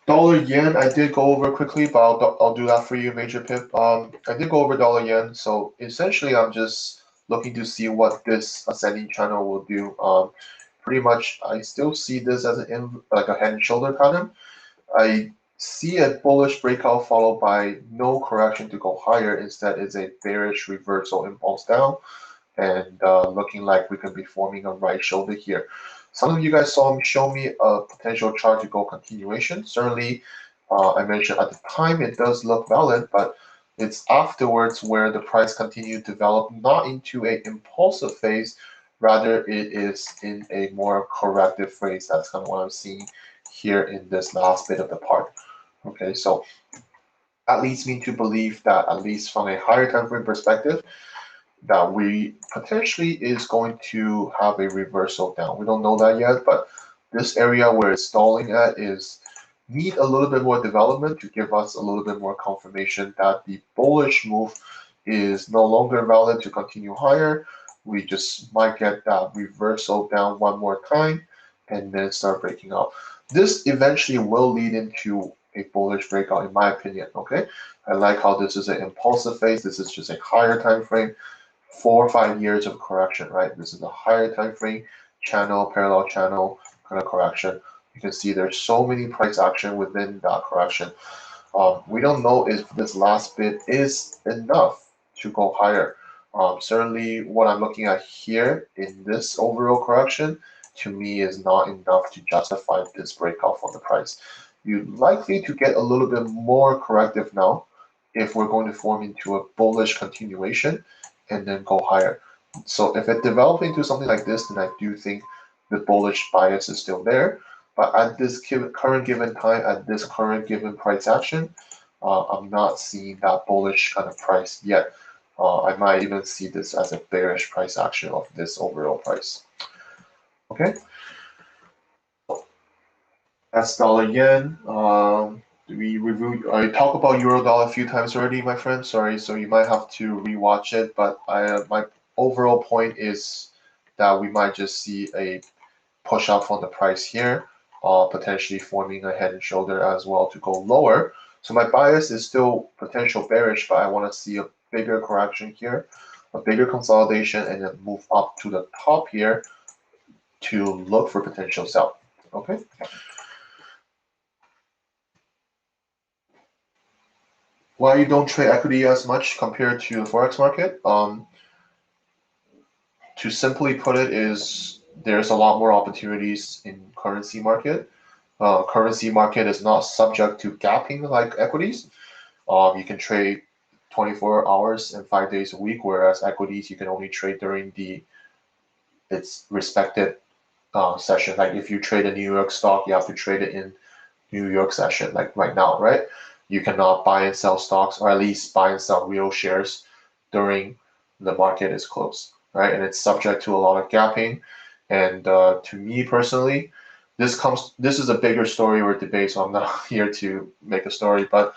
dollar yen, I did go over quickly, but I'll do that for you, Major Pip. I did go over dollar yen, so essentially I'm just looking to see what this ascending channel will do. Pretty much, I still see this as like a head and shoulder pattern. I see a bullish breakout followed by no correction to go higher. Instead, it's a bearish reversal impulse down, and looking like we could be forming a right shoulder here. Some of you guys show me a potential chart to go continuation. Certainly, I mentioned at the time it does look valid, but it's afterwards where the price continued to develop not into a impulsive phase, rather it is in a more corrective phase. That's kind of what I'm seeing here in this last bit of the part. Okay, so that leads me to believe that at least from a higher time frame perspective, that we potentially is going to have a reversal down. We don't know that yet, but this area where it's stalling at is need a little bit more development to give us a little bit more confirmation that the bullish move is no longer valid to continue higher. We just might get that reversal down one more time and then start breaking out. This eventually will lead into a bullish breakout, in my opinion. Okay, I like how this is an impulsive phase. This is just a higher time frame. 4 or 5 years of correction, right? This is a higher time frame channel, parallel channel kind of correction. You can see there's so many price action within that correction. We don't know if this last bit is enough to go higher. Certainly what I'm looking at here in this overall correction, to me is not enough to justify this breakout from the price. You're likely to get a little bit more corrective now if we're going to form into a bullish continuation and then go higher. So if it develops into something like this, then I do think the bullish bias is still there. But at this current given time, at this current given price action, I'm not seeing that bullish kind of price yet. I might even see this as a bearish price action of this overall price. Okay, that's dollar yen. We reviewed. I talked about euro dollar a few times already, my friend. Sorry, so you might have to rewatch it. But my overall point is that we might just see a push up on the price here, potentially forming a head and shoulder as well to go lower. So my bias is still potential bearish, but I want to see a bigger correction here, a bigger consolidation, and then move up to the top here to look for potential sell. Okay. Why you don't trade equity as much compared to the Forex market? To simply put it is there's a lot more opportunities in currency market. Currency market is not subject to gapping like equities. You can trade 24 hours and 5 days a week, whereas equities you can only trade during its respected session. Like if you trade a New York stock, you have to trade it in New York session, like right now, right? You cannot buy and sell stocks, or at least buy and sell real shares during the market is closed, right? And it's subject to a lot of gapping. And to me personally, this is a bigger story or debate, so I'm not here to make a story, but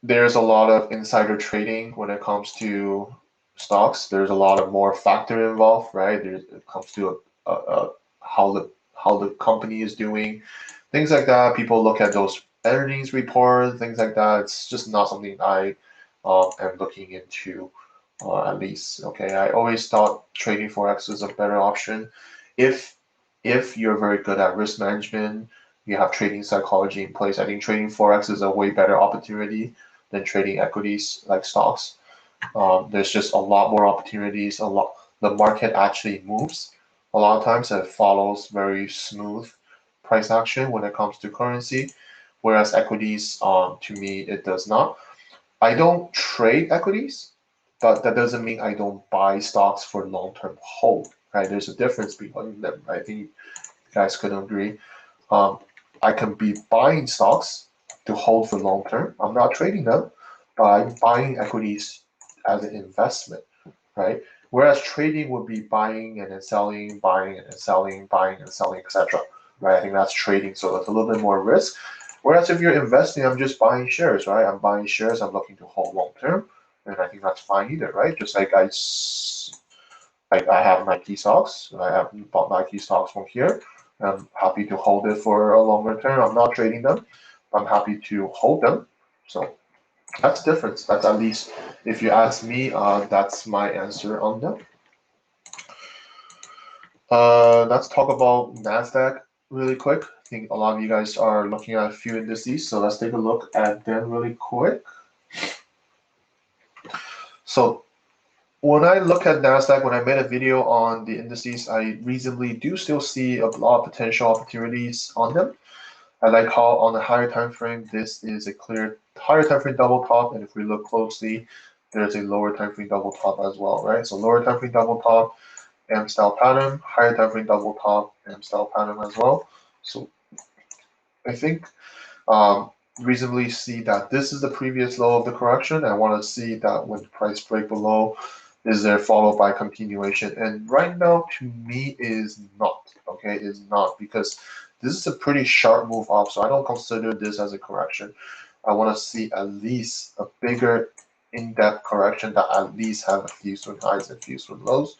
there's a lot of insider trading when it comes to stocks. There's a lot of more factor involved, right? It comes to how the company is doing, things like that. People look at those earnings report, things like that. It's just not something I am looking into, at least. Okay, I always thought trading forex was a better option if you're very good at risk management. You have trading psychology in place. I think trading forex is a way better opportunity than trading equities like stocks. There's just a lot more opportunities, a lot the market actually moves. A lot of times it follows very smooth price action when it comes to currency, whereas equities, to me, it does not. I don't trade equities, but that doesn't mean I don't buy stocks for long-term hold, right? There's a difference between them. I think you guys could agree. Um, I can be buying stocks to hold for long term. I'm not trading them, but I'm buying equities as an investment, right? Whereas trading would be buying and then selling, buying and then selling, buying and selling, etc. Right? I think that's trading, so that's a little bit more risk. Whereas if you're investing, I'm just buying shares, right? I'm buying shares. I'm looking to hold long term, and I think that's fine either, right? Just like I have Nike stocks. I have bought Nike stocks from here. I'm happy to hold it for a longer term. I'm not trading them. I'm happy to hold them. So that's the difference. That's at least, if you ask me, that's my answer on them. Let's talk about Nasdaq really quick. I think a lot of you guys are looking at a few indices, so let's take a look at them really quick. So when I look at Nasdaq, when I made a video on the indices, I reasonably do still see a lot of potential opportunities on them. I like how on the higher time frame, this is a clear higher time frame double top, and if we look closely, there's a lower time frame double top as well, right? So lower time frame double top, M style pattern, higher time frame double top, M style pattern as well. So I think reasonably see that this is the previous low of the correction. I want to see that when the price break below, is there followed by continuation? And right now, to me, is not. Okay, is not, because this is a pretty sharp move up. So I don't consider this as a correction. I want to see at least a bigger in-depth correction that at least have a few swing highs and a few swing lows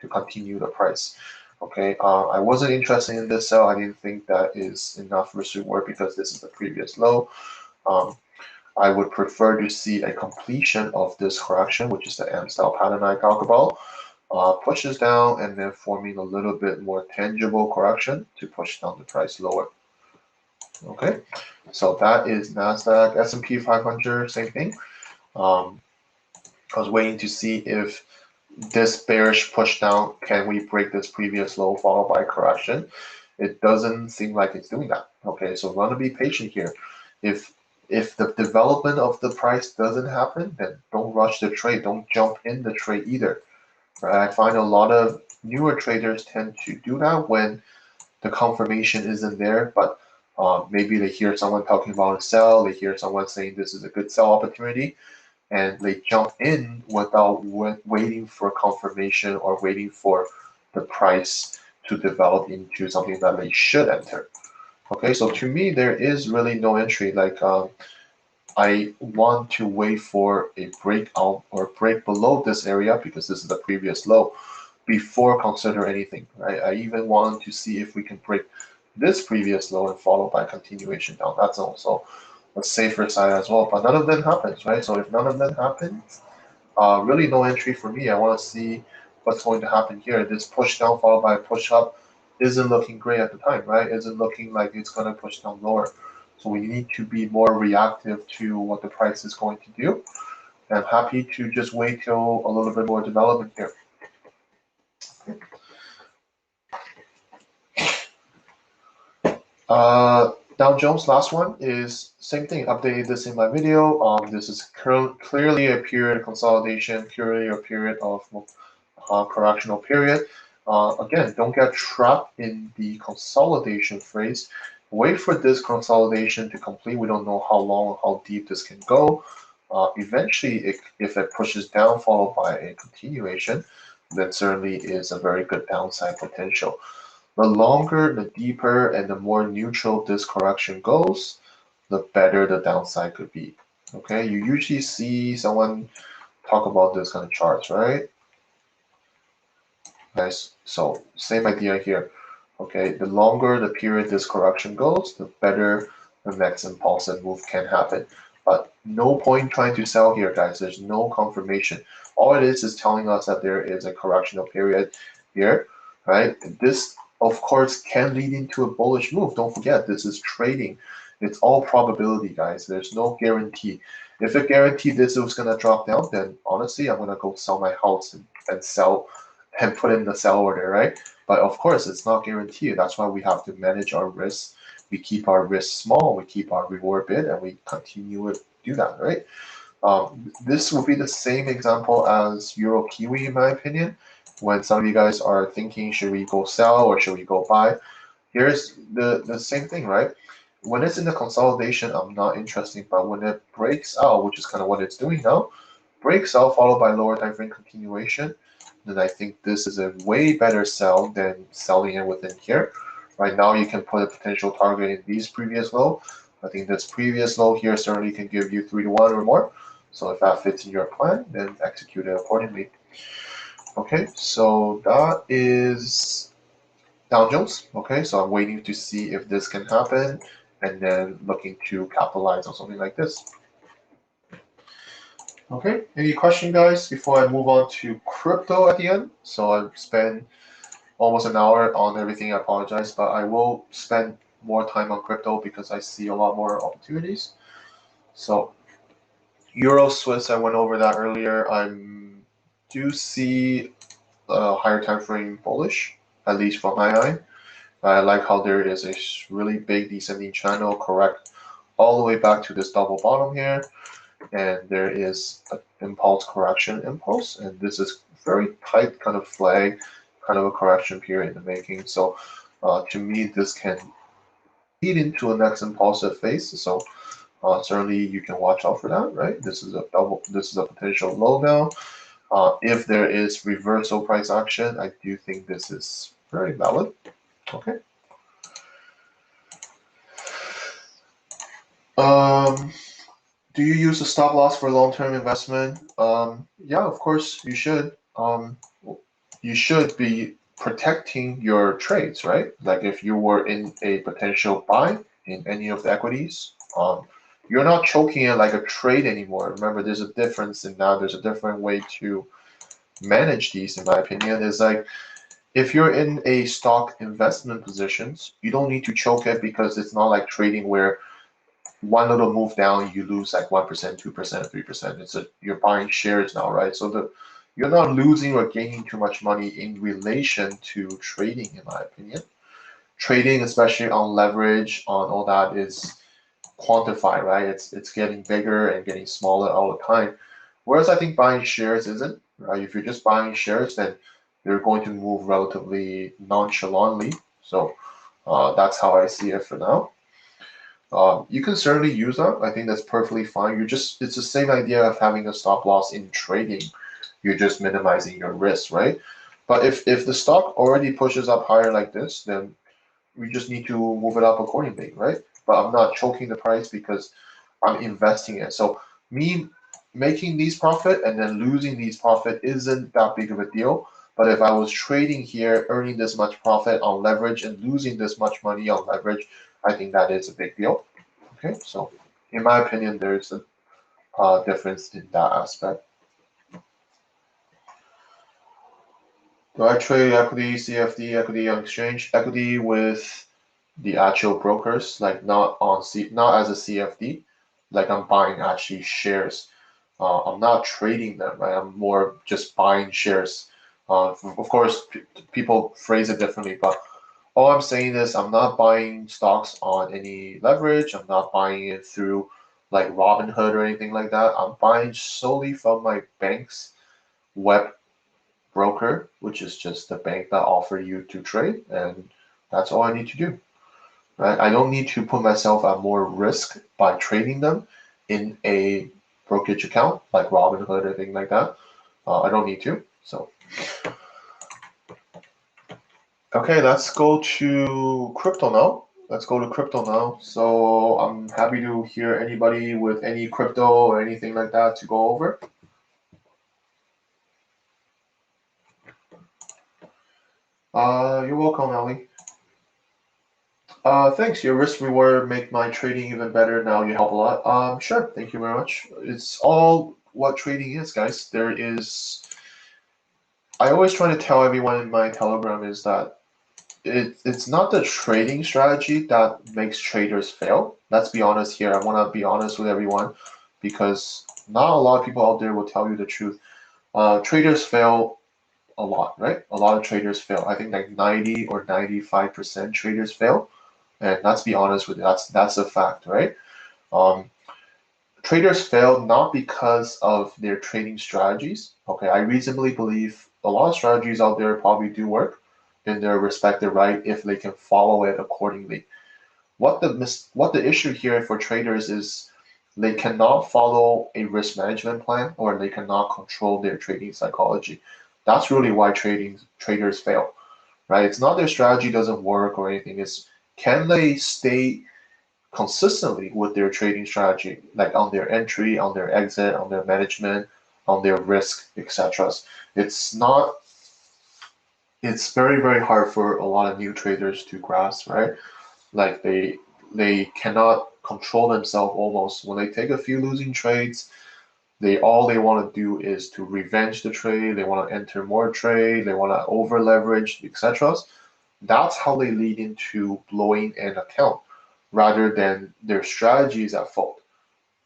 to continue the price. Okay, I wasn't interested in this sell. I didn't think that is enough risk reward because this is the previous low. I would prefer to see a completion of this correction, which is the M style pattern I talk about, pushes down and then forming a little bit more tangible correction to push down the price lower. Okay, so that is Nasdaq, S&P 500, same thing. I was waiting to see if this bearish push down, can we break this previous low followed by correction? It doesn't seem like it's doing that. Okay, so want to be patient here. If the development of the price doesn't happen, then don't rush the trade. Don't jump in the trade either. Right? I find a lot of newer traders tend to do that when the confirmation isn't there, but maybe they hear someone talking about a sell, they hear someone saying this is a good sell opportunity, and they jump in without waiting for confirmation or waiting for the price to develop into something that they should enter. Okay, so to me, there is really no entry. Like I want to wait for a breakout or break below this area because this is the previous low before consider anything, right? I even want to see if we can break this previous low and follow by continuation down. That's also a safer side as well, but none of them happens, right? So if none of them happens, really no entry for me. I want to see what's going to happen here. This push down followed by a push up isn't looking great at the time, right? Isn't looking like it's going to push down lower. So we need to be more reactive to what the price is going to do. And I'm happy to just wait till a little bit more development here. Dow Jones, last one is same thing. Updated this in my video. This is clearly a period of consolidation, purely a period of correctional period. Again, don't get trapped in the consolidation phrase. Wait for this consolidation to complete. We don't know how long, how deep this can go. Eventually, if it pushes down, followed by a continuation, then certainly is a very good downside potential. The longer, the deeper, and the more neutral this correction goes, the better the downside could be. Okay, you usually see someone talk about this kind of charts, right? Nice. So same idea here. Okay, the longer the period this correction goes, the better the next impulsive move can happen. But no point trying to sell here, guys. There's no confirmation. All it is telling us that there is a correctional period here, right? This, of course, can lead into a bullish move. Don't forget, this is trading. It's all probability, guys. There's no guarantee. If it guaranteed this was gonna drop down, then honestly, I'm gonna go sell my house and sell and put in the sell order, right? But of course, it's not guaranteed. That's why we have to manage our risks. We keep our risks small, we keep our reward big, and we continue to do that, right? This would be the same example as Euro Kiwi, in my opinion. When some of you guys are thinking, should we go sell or should we go buy? Here's the same thing, right? When it's in the consolidation, I'm not interested, but when it breaks out, which is kind of what it's doing now, breaks out followed by lower time frame continuation, then I think this is a way better sell than selling it within here. Right now, you can put a potential target in these previous low. I think this previous low here certainly can give you 3-to-1 or more. So if that fits in your plan, then execute it accordingly. Okay, so that is Dow Jones. Okay, so I'm waiting to see if this can happen and then looking to capitalize on something like this. Okay, any question, guys, before I move on to crypto at the end? So I've spent almost an hour on everything. I apologize, but I will spend more time on crypto because I see a lot more opportunities. So Euro Swiss, I went over that earlier. I do see a higher time frame bullish, at least from my eye. I like how there is a really big descending channel, correct all the way back to this double bottom here, and there is an impulse correction impulse, and this is very tight kind of flag, kind of a correction period in the making. So to me, this can lead into a next impulsive phase. So certainly you can watch out for that, right? This is a potential low now. If there is reversal price action, I do think this is very valid. Okay. Do you use a stop loss for long-term investment? Yeah, of course you should. You should be protecting your trades, right? Like if you were in a potential buy in any of the equities, you're not choking it like a trade anymore. Remember, there's a difference in that. There's a different way to manage these, in my opinion. Is like if you're in a stock investment positions, you don't need to choke it because it's not like trading where one little move down, you lose like 1%, 2%, 3%. You're buying shares now, right? So you're not losing or gaining too much money in relation to trading, in my opinion. Trading, especially on leverage, on all that, is quantified, right? It's getting bigger and getting smaller all the time. Whereas I think buying shares isn't, right? If you're just buying shares, then they're going to move relatively nonchalantly. So that's how I see it for now. You can certainly use that. I think that's perfectly fine. It's the same idea of having a stop loss in trading. You're just minimizing your risk, right? But if the stock already pushes up higher like this, then we just need to move it up accordingly, right? But I'm not choking the price because I'm investing it. So me making these profit and then losing these profit isn't that big of a deal. But if I was trading here, earning this much profit on leverage and losing this much money on leverage, I think that is a big deal. Okay, so in my opinion, there's a difference in that aspect. Do I trade equity, CFD, equity on exchange, equity with the actual brokers, like not as a CFD, like I'm buying actually shares. I'm not trading them, right? I'm more just buying shares. Of course, people phrase it differently, but all I'm saying is I'm not buying stocks on any leverage. I'm not buying it through like Robinhood or anything like that. I'm buying solely from my bank's web broker, which is just the bank that offer you to trade, and that's all I need to do. Right? I don't need to put myself at more risk by trading them in a brokerage account like Robinhood or anything like that. I don't need to. So, okay, let's go to crypto now. Let's go to crypto now. So I'm happy to hear anybody with any crypto or anything like that to go over. You're welcome, Ali. Thanks. Your risk reward make my trading even better. Now you help a lot. Sure. Thank you very much. It's all what trading is, guys. I always try to tell everyone in my Telegram is that it's not the trading strategy that makes traders fail. Let's be honest here. I want to be honest with everyone because not a lot of people out there will tell you the truth. Traders fail a lot, right? A lot of traders fail. I think like 90 or 95% traders fail. And let's be honest with you, that's a fact, right? Um, Traders fail not because of their trading strategies. Okay, I reasonably believe a lot of strategies out there probably do work in their respective right if they can follow it accordingly. What the issue here for traders is they cannot follow a risk management plan or they cannot control their trading psychology. That's really why traders fail, right? It's not their strategy doesn't work or anything. It's can they stay consistently with their trading strategy, like on their entry, on their exit, on their management, on their risk, etc. It's not. It's very very hard for a lot of new traders to grasp, right? Like they cannot control themselves almost when they take a few losing trades. They want to do is to revenge the trade. They want to enter more trade. They want to over leverage, etc. That's how they lead into blowing an account rather than their strategies at fault.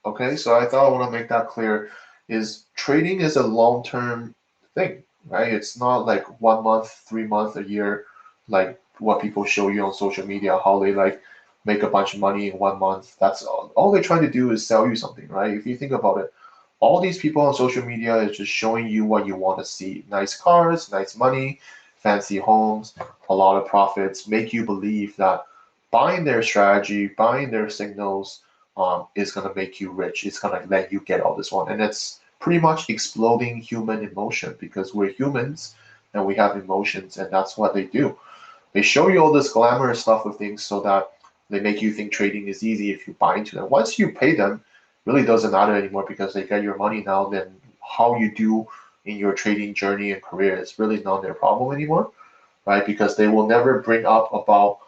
Okay, so I thought I want to make that clear is trading is a long-term thing, right? It's not like 1 month, 3 months, a year, like what people show you on social media, how they like make a bunch of money in 1 month. That's all they're trying to do is sell you something, right? If you think about it, all these people on social media is just showing you what you want to see. Nice cars, nice money, fancy homes, a lot of profits, make you believe that buying their strategy, buying their signals, is going to make you rich. It's going to let you get all this one. And it's pretty much exploding human emotion because we're humans and we have emotions, and that's what they do. They show you all this glamorous stuff of things so that they make you think trading is easy if you buy into them. Once you pay them, really doesn't matter anymore because they get your money now. Then how you do in your trading journey and career is really not their problem anymore, right? Because they will never bring up about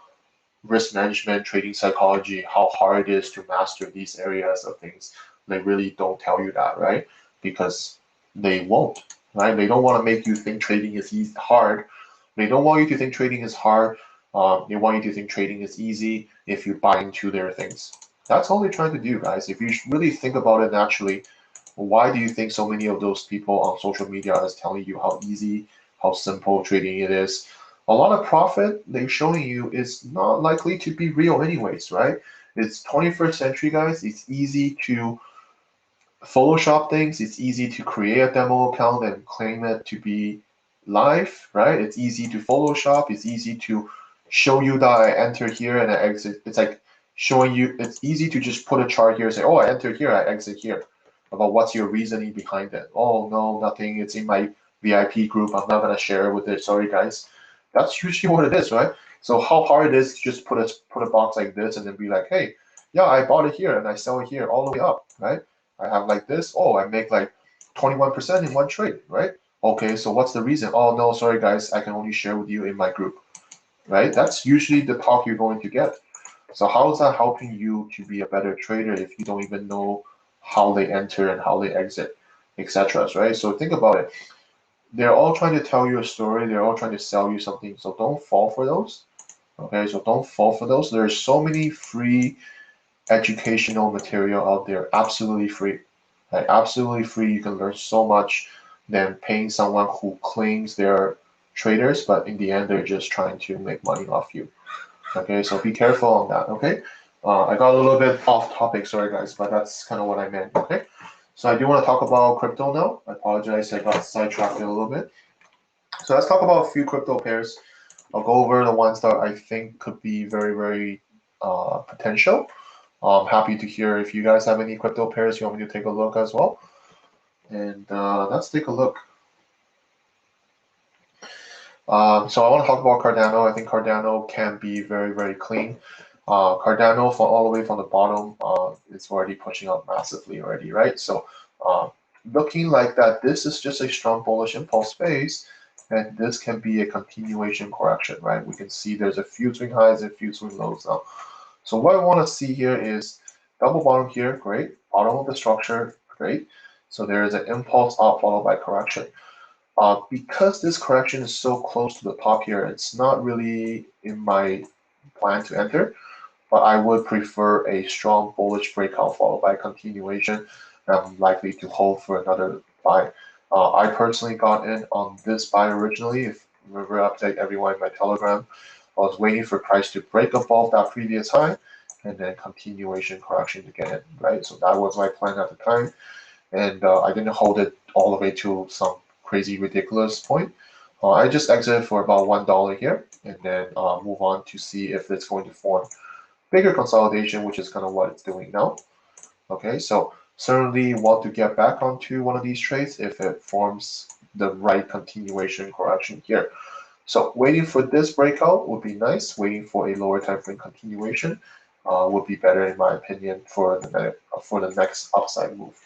risk management, trading psychology, how hard it is to master these areas of things. They really don't tell you that, right? Because they won't, right? They don't want to make you think trading is easy, hard. They don't want you to think trading is hard. They want you to think trading is easy if you buy into their things. That's all they're trying to do, guys. If you really think about it naturally, why do you think so many of those people on social media is telling you how easy, how simple trading it is? A lot of profit they're showing you is not likely to be real anyways, right? It's 21st century, guys. It's easy to Photoshop things. It's easy to create a demo account and claim it to be live, right? It's easy to Photoshop. It's easy to show you that I enter here and I exit. It's like showing you, it's easy to just put a chart here and say, oh, I enter here, I exit here. About what's your reasoning behind it. Oh, no, nothing. It's in my VIP group. I'm not going to share it with it. Sorry, guys. That's usually what it is, right? So how hard it is to just put a box like this and then be like, hey, yeah, I bought it here and I sell it here all the way up, right? I have like this. Oh, I make like 21% in one trade, right? Okay, so what's the reason? Oh, no, sorry, guys. I can only share with you in my group, right? That's usually the talk you're going to get. So how is that helping you to be a better trader if you don't even know how they enter and how they exit, etc., right? So think about it. They're all trying to tell you a story. They're all trying to sell you something. So don't fall for those. Okay, so don't fall for those. There's so many free educational material out there, absolutely free. Like absolutely free. You can learn so much than paying someone who claims they're traders, but in the end they're just trying to make money off you. Okay, so be careful on that. Okay, I got a little bit off topic, sorry guys, but that's kind of what I meant. Okay, so I do want to talk about crypto now. I apologize, I got sidetracked a little bit. So let's talk about a few crypto pairs. I'll go over the ones that I think could be very, very potential. I'm happy to hear if you guys have any crypto pairs you want me to take a look as well. And let's take a look. So I want to talk about Cardano. I think Cardano can be very, very clean. Cardano, from all the way from the bottom, it's already pushing up massively already, right? So looking like that, this is just a strong bullish impulse phase, and this can be a continuation correction, right? We can see there's a few swing highs and a few swing lows now. So what I want to see here is double bottom here, great. Bottom of the structure, great. So there is an impulse up followed by correction. Because this correction is so close to the top here, it's not really in my plan to enter, but I would prefer a strong bullish breakout followed by continuation. I'm likely to hold for another buy. I personally got in on this buy originally. If you remember, I update everyone in my Telegram. I was waiting for price to break above that previous high and then continuation correction to get in, right? So that was my plan at the time. And I didn't hold it all the way to some crazy ridiculous point. I just exited for about $1 here and then move on to see if it's going to form bigger consolidation, which is kind of what it's doing now. Okay, so certainly want to get back onto one of these trades if it forms the right continuation correction here. So waiting for this breakout would be nice. Waiting for a lower time frame continuation would be better in my opinion for the next upside move.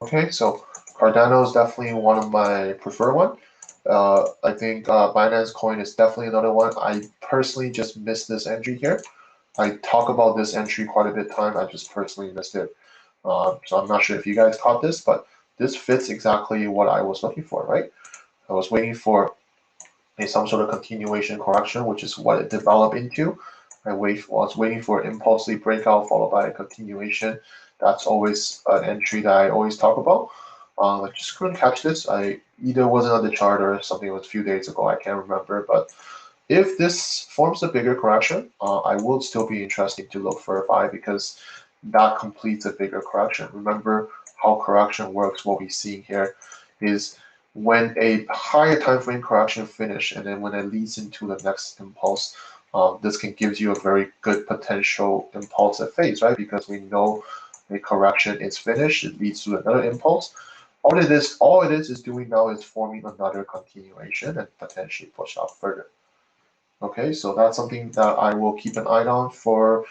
Okay, so Cardano is definitely one of my preferred one. I think Binance Coin is definitely another one. I personally just missed this entry here. I talk about this entry quite a bit of time. I just personally missed it. So I'm not sure if you guys caught this, but this fits exactly what I was looking for, right? I was waiting for some sort of continuation correction, which is what it developed into. Was waiting for impulsive breakout followed by a continuation. That's always an entry that I always talk about. I just couldn't catch this. I either wasn't on the chart or something was a few days ago. I can't remember. But if this forms a bigger correction, I will still be interested to look for a buy because that completes a bigger correction. Remember how correction works. What we see here is when a higher time frame correction finish and then when it leads into the next impulse, this can give you a very good potential impulsive phase, right? Because we know the correction is finished, it leads to another impulse. All it is doing now is forming another continuation and potentially push out further. Okay, so that's something that I will keep an eye on for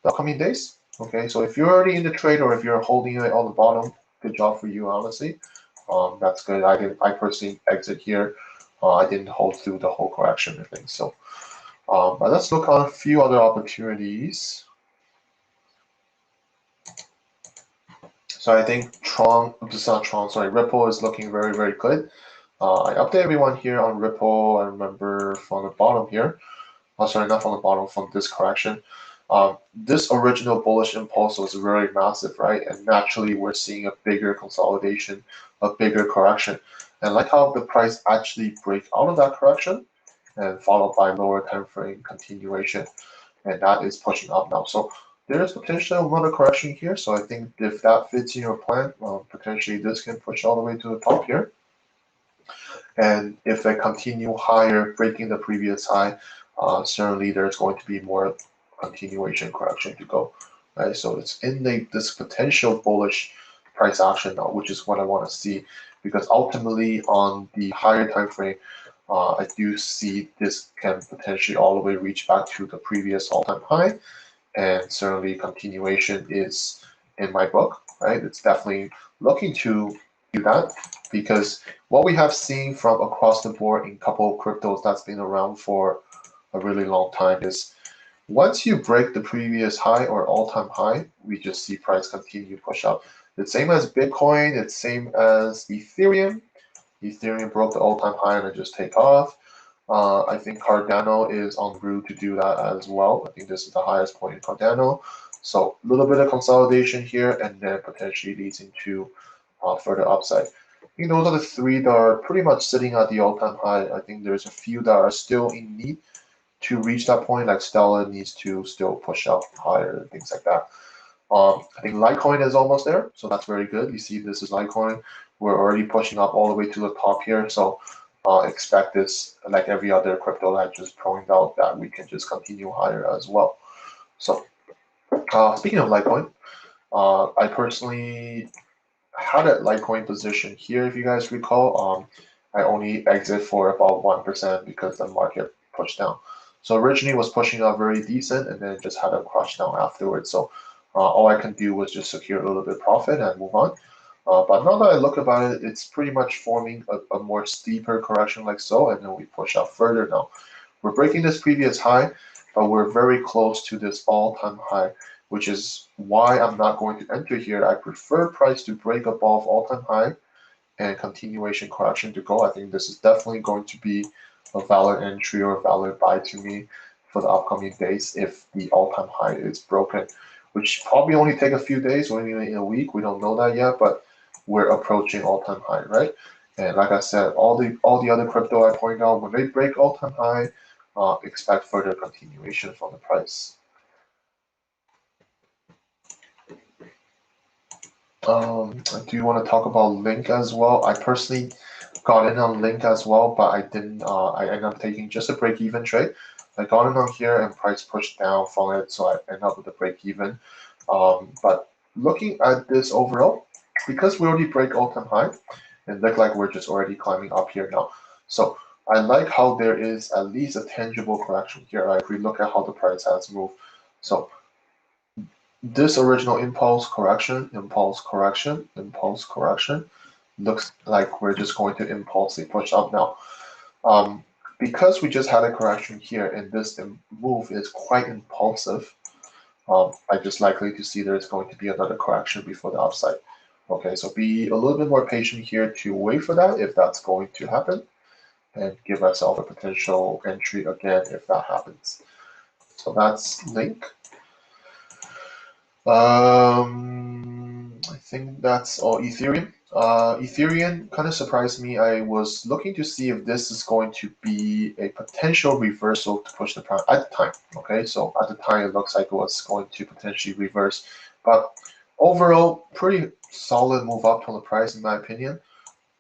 the upcoming days. Okay, so if you're already in the trade or if you're holding it on the bottom, good job for you, honestly. That's good. I personally exit here. I didn't hold through the whole correction and things. So, but let's look on a few other opportunities. So I think Tron, this is not Tron, sorry, Ripple is looking very, very good. I update everyone here on Ripple. I remember from the bottom here. Oh, sorry, not from the bottom, from this correction. This original bullish impulse was very massive, right? And naturally, we're seeing a bigger consolidation, a bigger correction. And like how the price actually break out of that correction and followed by lower time frame continuation. And that is pushing up now. So there is potential another correction here. So I think if that fits in your plan, potentially this can push all the way to the top here. And if they continue higher, breaking the previous high, certainly there's going to be more continuation correction to go. Right? So it's in this potential bullish price action now, which is what I want to see, because ultimately on the higher time frame, I do see this can potentially all the way reach back to the previous all-time high, and certainly continuation is in my book. Right? It's definitely looking to do that because what we have seen from across the board in a couple of cryptos that's been around for a really long time is once you break the previous high or all-time high, we just see price continue to push up. It's same as Bitcoin, it's same as Ethereum. Ethereum broke the all-time high and it just take off. I think Cardano is on route to do that as well. I think this is the highest point in Cardano. So a little bit of consolidation here and then potentially leads into further upside. I think those are the three that are pretty much sitting at the all-time high. I think there's a few that are still in need to reach that point, like Stella needs to still push up higher and things like that. I think Litecoin is almost there, so that's very good. You see this is Litecoin. We're already pushing up all the way to the top here, so expect this, like every other crypto that I just pointed out, that we can just continue higher as well. So speaking of Litecoin, I personally had a Litecoin position here, if you guys recall. I only exit for about 1% because the market pushed down. So originally was pushing up very decent and then just had a crash down afterwards. So all I can do was just secure a little bit of profit and move on. But now that I look about it, it's pretty much forming a more steeper correction like so, and then we push up further now. We're breaking this previous high, but we're very close to this all-time high, which is why I'm not going to enter here. I prefer price to break above all-time high and continuation correction to go. I think this is definitely going to be a valid entry or valid buy to me for the upcoming days if the all-time high is broken, which probably only take a few days or even in a week. We don't know that yet, but we're approaching all-time high, right? And like I said, all the other crypto I point out, when they break all-time high, expect further continuation from the price. I do want to talk about Link as well. I personally got in on Link as well, but I didn't. I ended up taking just a break-even trade. I got in on here and price pushed down from it, so I ended up with a break-even. But looking at this overall, because we already break all-time high, it look like we're just already climbing up here now. So I like how there is at least a tangible correction here. Right? If we look at how the price has moved, so this original impulse correction, looks like we're just going to impulsively push up now. Because we just had a correction here and this move is quite impulsive, I just likely to see there's going to be another correction before the upside. Okay, so be a little bit more patient here to wait for that if that's going to happen, and give ourselves a potential entry again if that happens. So that's Link. I think that's all Ethereum. Ethereum kind of surprised me. I was looking to see if this is going to be a potential reversal to push the price at the time. Okay, so at the time it looks like it was going to potentially reverse, but overall, pretty solid move up on the price in my opinion.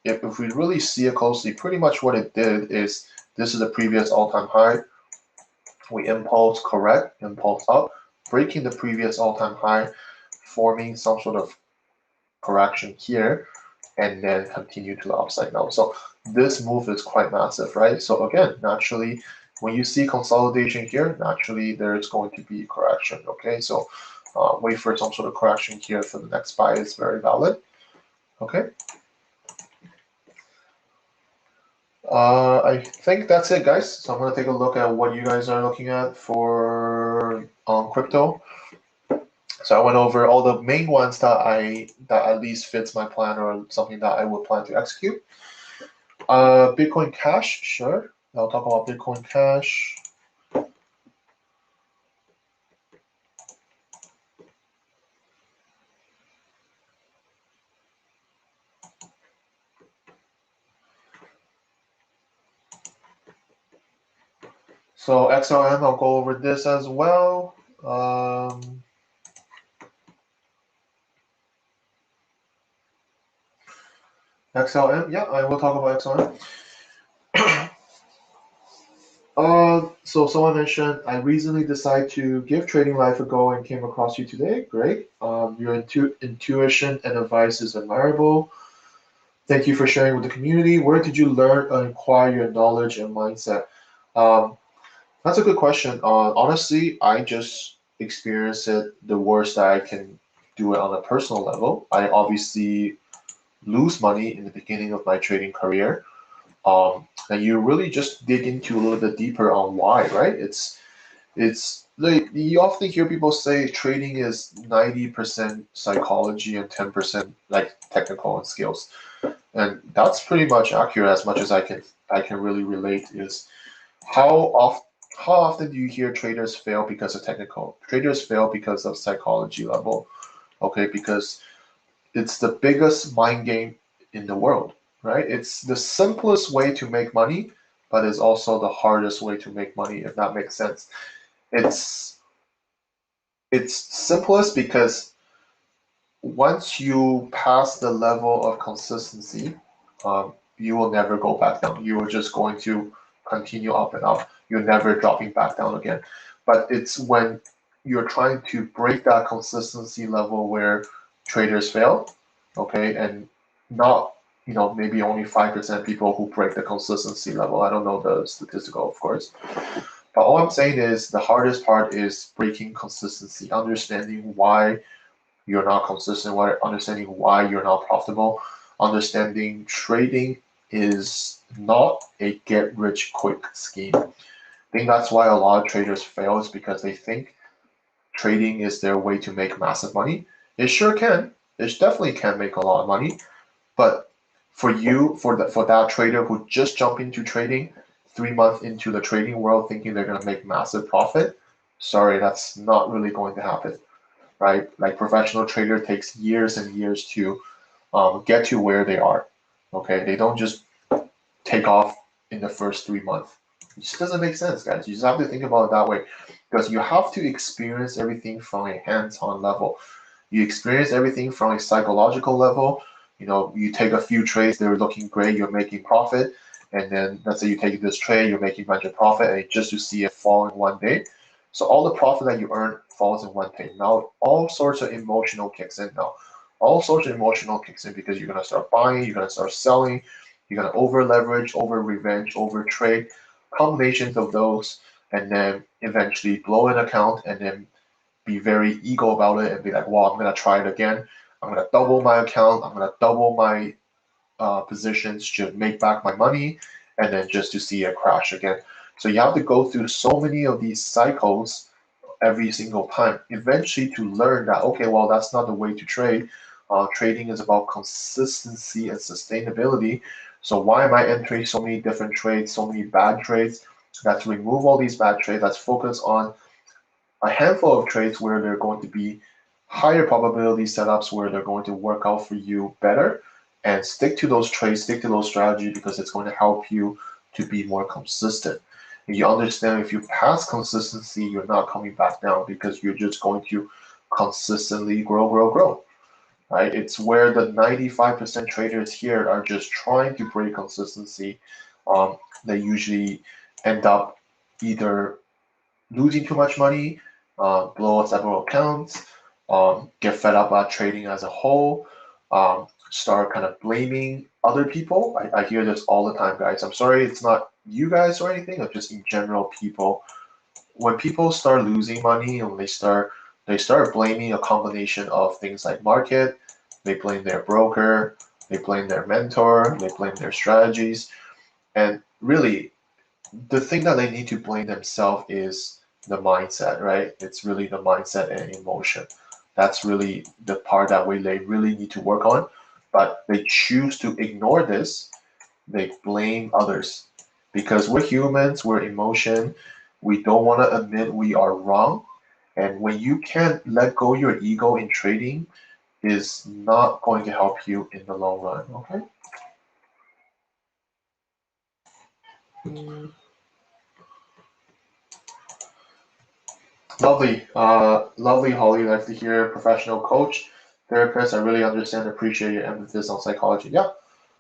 If we really see it closely, pretty much what it did is this is the previous all-time high. We impulse correct, impulse up, breaking the previous all-time high, forming some sort of correction here, and then continue to the upside now. So this move is quite massive, right? So again, naturally, when you see consolidation here, naturally there's going to be correction, okay? So wait for some sort of correction here for the next buy is very valid, okay? I think that's it, guys. So I'm going to take a look at what you guys are looking at for crypto. So I went over all the main ones that at least fits my plan or something that I would plan to execute. Bitcoin Cash, sure. I'll talk about Bitcoin Cash. So XLM, I'll go over this as well. XLM, yeah, I will talk about XLM. So someone mentioned, I recently decided to give trading life a go and came across you today. Great. Your intuition and advice is admirable. Thank you for sharing with the community. Where did you learn and acquire your knowledge and mindset? That's a good question. Honestly, I just experienced it the worst that I can do it on a personal level. I obviously lose money in the beginning of my trading career. And you really just dig into a little bit deeper on why, right? It's like you often hear people say trading is 90% psychology and 10% like technical and skills. And that's pretty much accurate as much as I can really relate is how often do you hear traders fail because of technical? Traders fail because of psychology level. Okay, because it's the biggest mind game in the world, right? It's the simplest way to make money, but it's also the hardest way to make money, if that makes sense. It's simplest because once you pass the level of consistency, you will never go back down. You are just going to continue up and up. You're never dropping back down again. But it's when you're trying to break that consistency level where traders fail, okay, and not, maybe only 5% people who break the consistency level. I don't know the statistical, of course. But all I'm saying is the hardest part is breaking consistency, understanding why you're not consistent, understanding why you're not profitable, understanding trading is not a get rich quick scheme. I think that's why a lot of traders fail is because they think trading is their way to make massive money. It sure can. It definitely can make a lot of money. But for that trader who just jumped into trading 3 months into the trading world thinking they're gonna make massive profit, sorry, that's not really going to happen. Right? Like professional trader takes years and years to get to where they are. Okay, they don't just take off in the first 3 months. It just doesn't make sense, guys. You just have to think about it that way, because you have to experience everything from a hands-on level. You experience everything from a psychological level. You know, you take a few trades, they're looking great, you're making profit, and then let's say you take this trade, you're making a bunch of profit, and just to see it fall in one day. So all the profit that you earn falls in one day. Now all sorts of emotional kicks in now. All sorts of emotional kicks in because you're gonna start buying, you're gonna start selling, you're gonna over leverage, over revenge, over trade, combinations of those, and then eventually blow an account and then be very ego about it and be like, well, I'm gonna try it again. I'm gonna double my account. I'm gonna double my positions to make back my money, and then just to see it crash again. So you have to go through so many of these cycles every single time, eventually to learn that, okay, well, that's not the way to trade. Trading is about consistency and sustainability. So why am I entering so many different trades, so many bad trades? Let's remove all these bad trades. Let's focus on a handful of trades where they're going to be higher probability setups where they're going to work out for you better, and stick to those trades, stick to those strategies, because it's going to help you to be more consistent. And you understand if you pass consistency, you're not coming back down because you're just going to consistently grow, right? It's where the 95% traders here are just trying to break consistency. They usually end up either losing too much money, blow up several accounts, get fed up at trading as a whole, start kind of blaming other people. I hear this all the time, guys. I'm sorry, it's not you guys or anything, but just in general, people. When people start losing money and they start blaming a combination of things like market, they blame their broker, they blame their mentor, they blame their strategies, and really the thing that they need to blame themselves is the mindset, right? It's really the mindset and emotion. That's really the part that they really need to work on. But they choose to ignore this. They blame others because we're humans, we're emotion. We don't want to admit we are wrong. And when you can't let go your ego in trading, is not going to help you in the long run. Okay. Lovely, lovely, Holly. Like to hear professional coach, therapist. I really understand, and appreciate your emphasis on psychology. Yeah,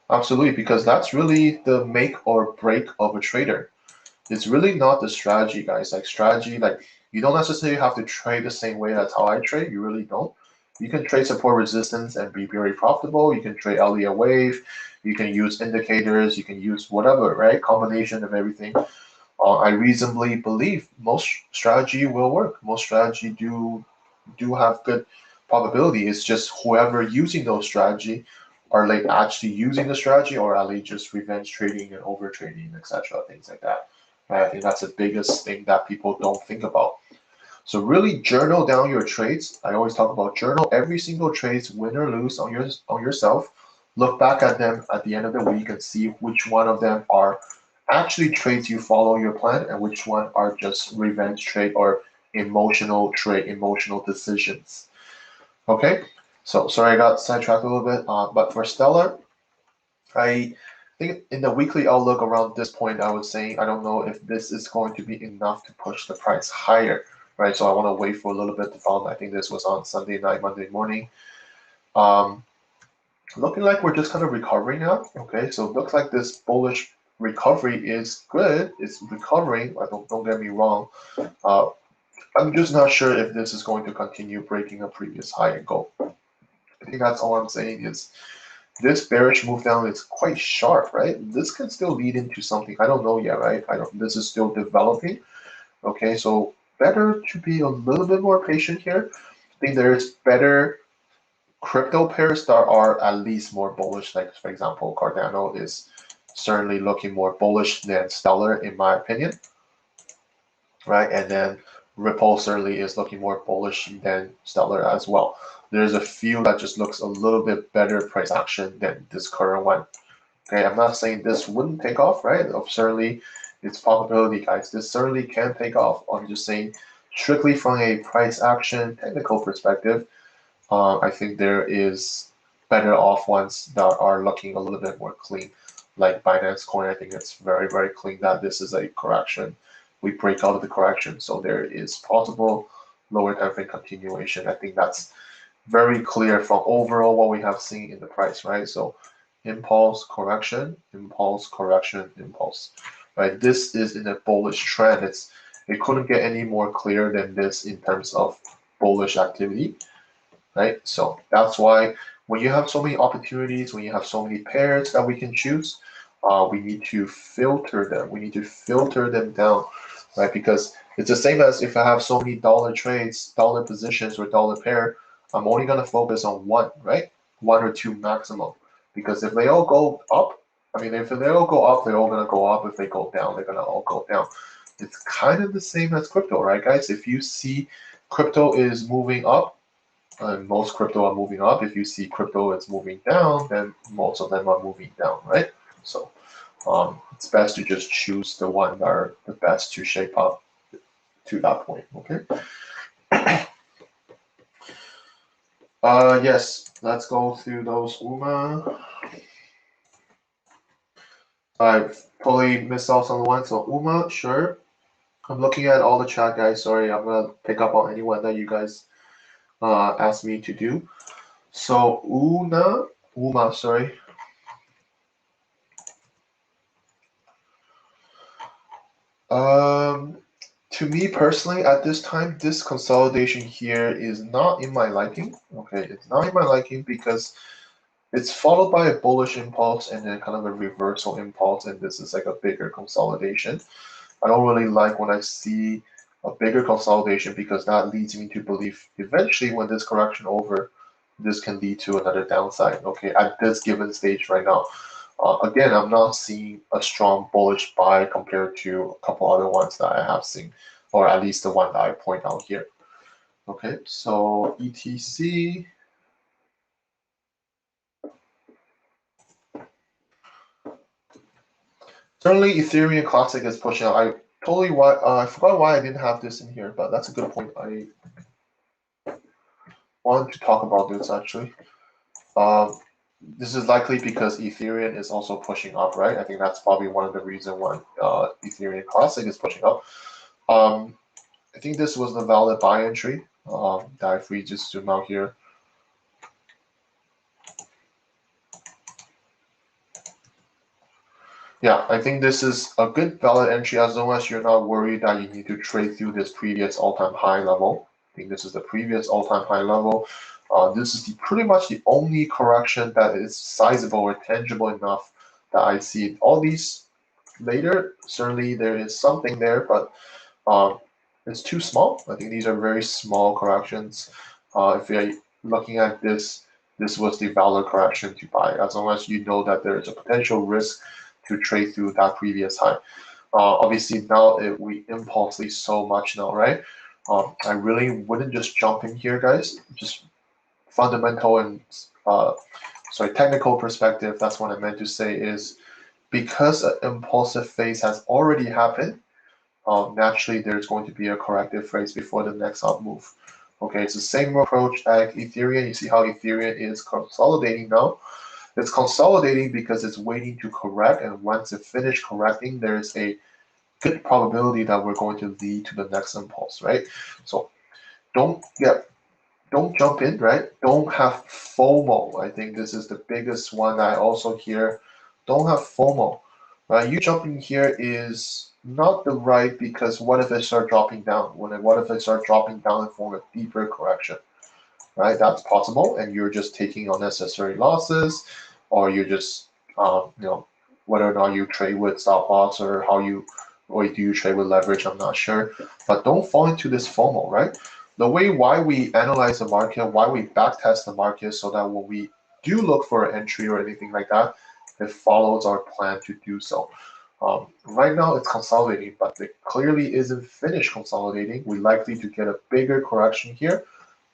absolutely, because that's really the make or break of a trader. It's really not the strategy, guys. Like strategy, like you don't necessarily have to trade the same way that's how I trade. You really don't. You can trade support resistance and be very profitable. You can trade Elliott wave. You can use indicators. You can use whatever, right? Combination of everything. I reasonably believe most strategy will work. Most strategy do have good probability. It's just whoever using those strategy, are they actually using the strategy, or are they just revenge trading and over trading, etc. Things like that. Right? I think that's the biggest thing that people don't think about. So really journal down your trades. I always talk about journal every single trades, win or lose on yourself. Look back at them at the end of the week and see which one of them are actually trades you follow your plan and which one are just revenge trade or emotional trade, emotional decisions. Okay, so sorry I got sidetracked a little bit, but for Stellar, I think in the weekly outlook around this point, I was saying I don't know if this is going to be enough to push the price higher, right? So I want to wait for a little bit to follow. I think this was on Sunday night, Monday morning. Um, Looking like we're just kind of recovering now. Okay, so it looks like this bullish recovery is good. It's recovering. Don't get me wrong. Uh, I'm just not sure if this is going to continue breaking a previous high and go. I think that's all I'm saying is this bearish move down is quite sharp, right? This can still lead into something. I don't know yet, right? I don't. This is still developing. Okay, so better to be a little bit more patient here. I think there's better crypto pairs that are at least more bullish. Like for example, Cardano is certainly looking more bullish than Stellar in my opinion, right? And then Ripple certainly is looking more bullish than Stellar as well. There's a few that just looks a little bit better price action than this current one. Okay, I'm not saying this wouldn't take off, right? Certainly, it's possibility, guys. This certainly can take off. I'm just saying, strictly from a price action technical perspective, I think there is better off ones that are looking a little bit more clean, like Binance Coin. I think it's very, very clean that this is a correction. We break out of the correction, so there is possible lower time frame continuation. I think that's very clear from overall what we have seen in the price, right? So impulse, correction, impulse, correction, impulse, right? This is in a bullish trend. It couldn't get any more clear than this in terms of bullish activity, right? So that's why when you have so many opportunities, when you have so many pairs that we can choose, we need to filter them. We need to filter them down, right? Because it's the same as if I have so many dollar trades, dollar positions, or dollar pair, I'm only gonna focus on one, right? One or two maximum. Because if they all go up, I mean, if they all go up, they're all gonna go up. If they go down, they're gonna all go down. It's kind of the same as crypto, right, guys? If you see crypto is moving up, and most crypto are moving up. If you see crypto is moving down, then most of them are moving down, right? So it's best to just choose the one that are the best to shape up to that point, okay? Yes, let's go through those UMA. I totally missed out on one, so UMA, sure. I'm looking at all the chat, guys. Sorry, I'm gonna pick up on anyone that you guys asked me to do. So UMA, sorry. To me personally, at this time, this consolidation here is not in my liking. Okay, it's not in my liking because it's followed by a bullish impulse and then kind of a reversal impulse, and this is like a bigger consolidation. I don't really like when I see a bigger consolidation because that leads me to believe eventually when this correction over, this can lead to another downside. Okay, at this given stage right now. Again, I'm not seeing a strong bullish buy compared to a couple other ones that I have seen, or at least the one that I point out here. Okay, so ETC. Certainly, Ethereum Classic is pushing out. I forgot why I didn't have this in here, but that's a good point. I wanted to talk about this actually. This is likely because Ethereum is also pushing up, right? I think that's probably one of the reasons why Ethereum Classic is pushing up. I think this was the valid buy entry. That if we just zoom out here. Yeah, I think this is a good valid entry as long as you're not worried that you need to trade through this previous all-time high level. I think this is the previous all-time high level. This is pretty much the only correction that is sizable or tangible enough that I see. All these later, certainly there is something there, but it's too small. I think these are very small corrections. If you're looking at this, this was the valid correction to buy, as long as you know that there is a potential risk to trade through that previous high. Obviously now we impulsively so much now, right? I really wouldn't just jump in here, guys. Just fundamental and technical perspective. That's what I meant to say is because an impulsive phase has already happened. Naturally there's going to be a corrective phase before the next up move. Okay, it's the same approach like Ethereum. You see how Ethereum is consolidating now. It's consolidating because it's waiting to correct, and once it finishes correcting, there's a good probability that we're going to lead to the next impulse, right? So don't jump in, right? Don't have FOMO. I think this is the biggest one that I also hear. Don't have FOMO, right? You jumping here is not the right because what if it start dropping down? What if it start dropping down and form a deeper correction, right? That's possible, and you're just taking unnecessary losses, or you're just, whether or not you trade with stop loss or do you trade with leverage, I'm not sure. But don't fall into this FOMO, right? The way why we analyze the market, why we backtest the market, so that when we do look for an entry or anything like that, it follows our plan to do so. Right now it's consolidating, but it clearly isn't finished consolidating. We're likely to get a bigger correction here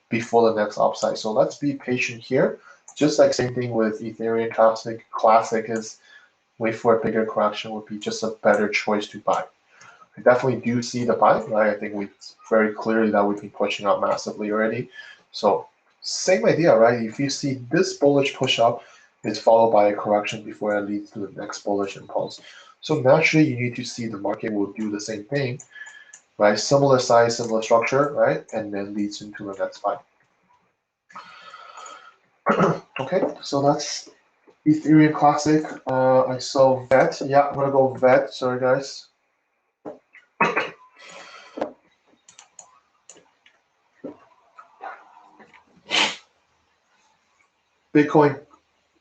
before the next upside. So let's be patient here. Just like same thing with Ethereum Classic is wait for a bigger correction would be just a better choice to buy. I definitely do see the buy, right? I think we very clearly that we've been pushing up massively already. So same idea, right? If you see this bullish push up, it's followed by a correction before it leads to the next bullish impulse. So naturally, you need to see the market will do the same thing, right? Similar size, similar structure, right? And then leads into the next buy. Okay, so that's Ethereum Classic. I saw VET. Yeah, I'm gonna go VET. Sorry, guys. Bitcoin,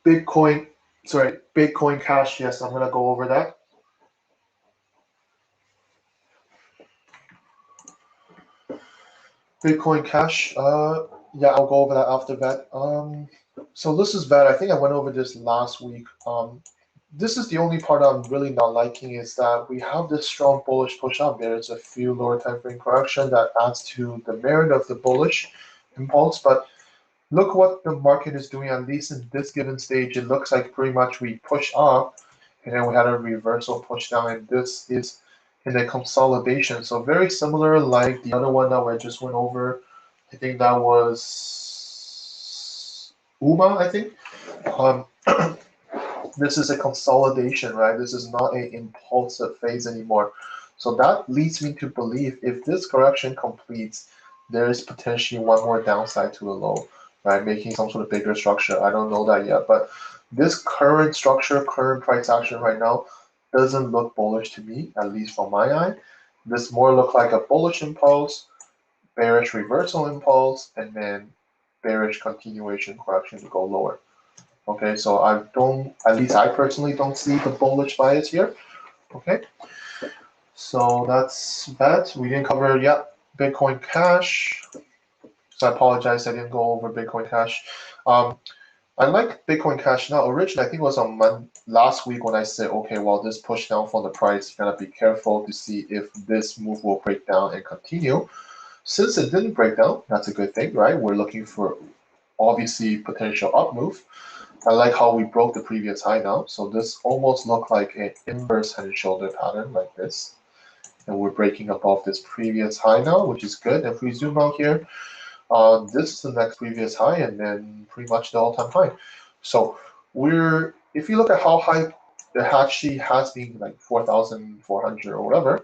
Bitcoin Cash. Yes, I'm gonna go over that. Bitcoin Cash. Yeah, I'll go over that after VET. So this is VET. I think I went over this last week. This is the only part I'm really not liking is that we have this strong bullish push up. There's a few lower time frame correction that adds to the merit of the bullish impulse, but look what the market is doing, at least in this given stage. It looks like pretty much we push up and then we had a reversal push down, and this is in a consolidation. So very similar like the other one that we just went over. I think that was UMA, I think. Um, this is a consolidation, right? This is not an impulsive phase anymore. So that leads me to believe if this correction completes, there is potentially one more downside to the low, right? Making some sort of bigger structure. I don't know that yet, but this current structure, current price action right now doesn't look bullish to me, at least from my eye. This more look like a bullish impulse, bearish reversal impulse, and then bearish continuation correction to go lower. Okay, so I don't, at least I personally don't see the bullish bias here. Okay, so that's that. We didn't cover yet Bitcoin Cash. So I apologize, I didn't go over Bitcoin Cash. I like Bitcoin Cash now. Originally, I think it was on last week when I said, okay, well, this push down from the price, you gotta be careful to see if this move will break down and continue. Since it didn't break down, that's a good thing, right? We're looking for obviously potential up move. I like how we broke the previous high now. So this almost looked like an inverse head and shoulder pattern like this. And we're breaking above this previous high now, which is good. If we zoom out here, this is the next previous high and then pretty much the all-time high. So if you look at how high the actually has been, like 4,400 or whatever,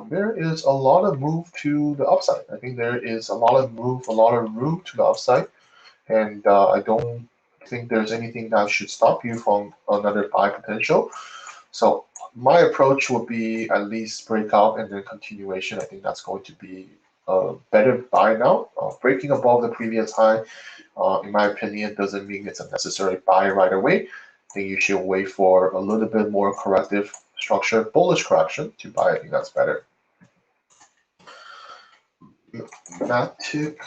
there is a lot of move to the upside. I think there is a lot of move, a lot of room to the upside. And I don't think there's anything that should stop you from another buy potential. So my approach would be at least break out and then continuation. I think that's going to be a better buy now. Breaking above the previous high, in my opinion, doesn't mean it's a necessary buy right away. I think you should wait for a little bit more corrective structure, bullish correction to buy. I think that's better. Matic.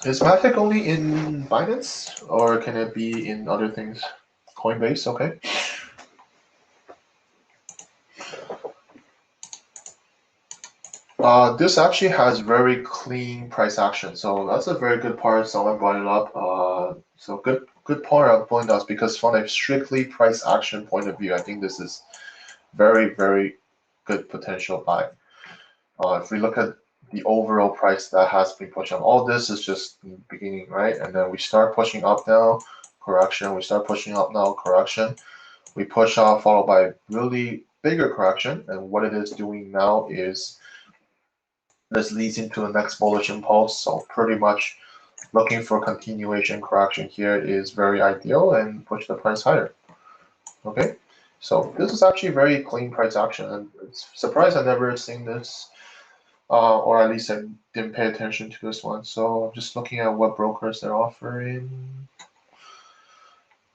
Is Matic only in Binance, or can it be in other things? Coinbase, okay. This actually has very clean price action, so that's a very good part. Someone brought it up. So good point of pointing out because from a strictly price action point of view, I think this is very good potential buy. If we look at the overall price that has been pushed up, all this is just the beginning, right? And then we start pushing up now, correction. We start pushing up now, correction. We push up, followed by really bigger correction. And what it is doing now is this leads into the next bullish impulse. So pretty much looking for continuation correction here is very ideal and push the price higher. Okay, so this is actually very clean price action, and it's surprised I've never seen this, or at least I didn't pay attention to this one. So I'm just looking at what brokers they're offering.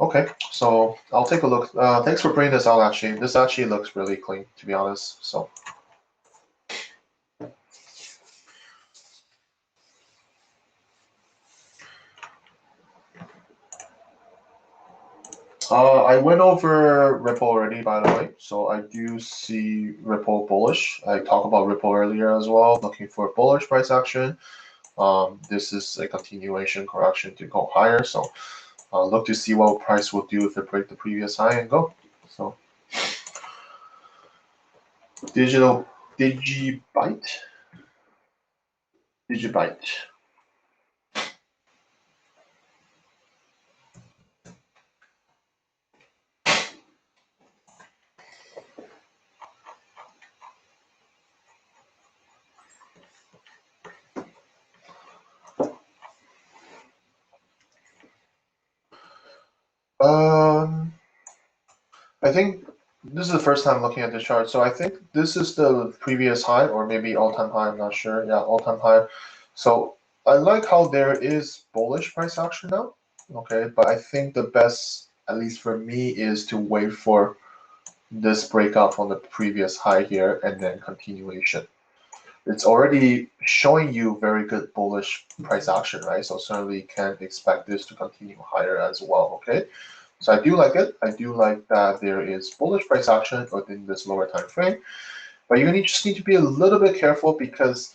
Okay, so I'll take a look. Thanks for bringing this out. Actually, this actually looks really clean, to be honest. So. I went over Ripple already, by the way. So I do see Ripple bullish. I talked about Ripple earlier as well, looking for bullish price action. This is a continuation correction to go higher. So look to see what price will do if it break the previous high and go. So Digibyte. I think this is the first time looking at the chart. So I think this is the previous high or maybe all-time high. I'm not sure. Yeah, all-time high. So I like how there is bullish price action now. Okay, but I think the best, at least for me, is to wait for this breakout from the previous high here and then continuation. It's already showing you very good bullish price action, right? So certainly can expect this to continue higher as well, okay? So I do like it. I do like that there is bullish price action within this lower time frame, but you just need to be a little bit careful because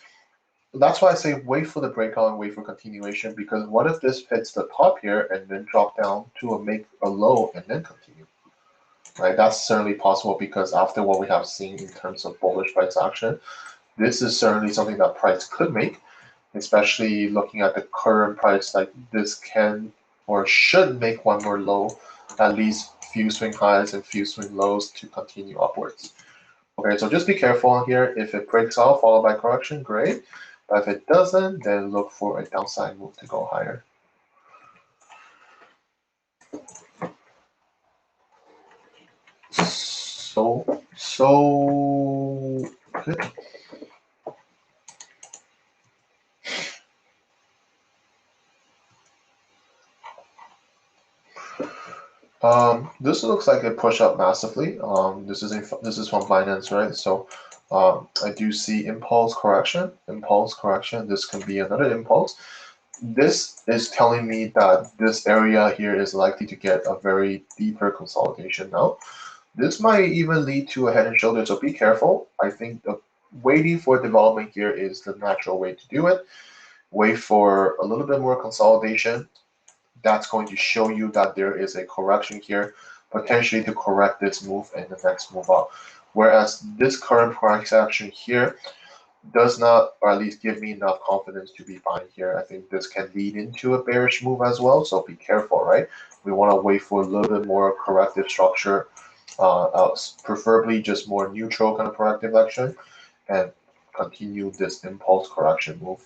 that's why I say wait for the breakout and wait for continuation, because what if this hits the top here and then drop down to make a low and then continue? Right, that's certainly possible because after what we have seen in terms of bullish price action, this is certainly something that price could make, especially looking at the current price. Like this can or should make one more low, at least few swing highs and few swing lows to continue upwards. Okay, so just be careful here. If it breaks off followed by correction, great. But if it doesn't, then look for a downside move to go higher. So good. This looks like it pushed up massively. This is from Binance, right? So I do see impulse correction. This can be another impulse. This is telling me that this area here is likely to get a very deeper consolidation now. This might even lead to a head and shoulder, so be careful. I think the waiting for development here is the natural way to do it. Wait for a little bit more consolidation. That's going to show you that there is a correction here, potentially to correct this move and the next move up. Whereas this current price action here does not, or at least give me enough confidence to be buying here. I think this can lead into a bearish move as well, so be careful, right? We want to wait for a little bit more corrective structure, preferably just more neutral kind of corrective action, and continue this impulse correction move.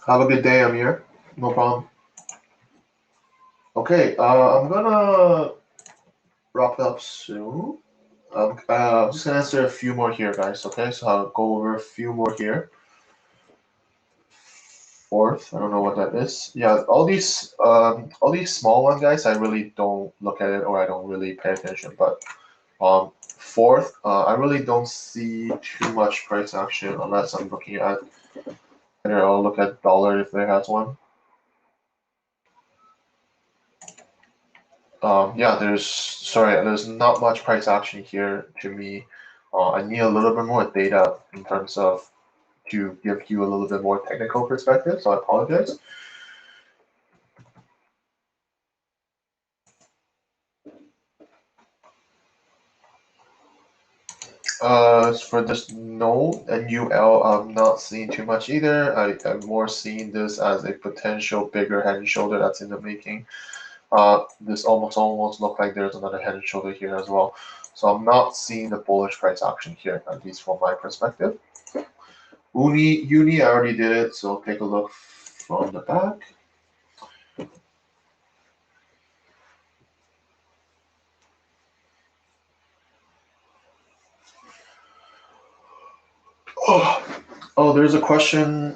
Have a good day, Amir. No problem. Okay, I'm gonna wrap it up soon. I'm just gonna answer a few more here, guys. Okay, so I'll go over a few more here. Fourth, I don't know what that is. Yeah, all these small ones, guys, I really don't look at it or I don't really pay attention. But fourth, I really don't see too much price action unless I'm looking at. I don't know, look at dollar if there has one. Yeah, there's not much price action here to me. I need a little bit more data in terms of to give you a little bit more technical perspective, so I apologize. For this node and UL, I'm not seeing too much either. I'm more seeing this as a potential bigger head and shoulder that's in the making. This almost look like there's another head and shoulder here as well. So I'm not seeing the bullish price action here, at least from my perspective. Uni, I already did it, so take a look from the back. Oh, there's a question.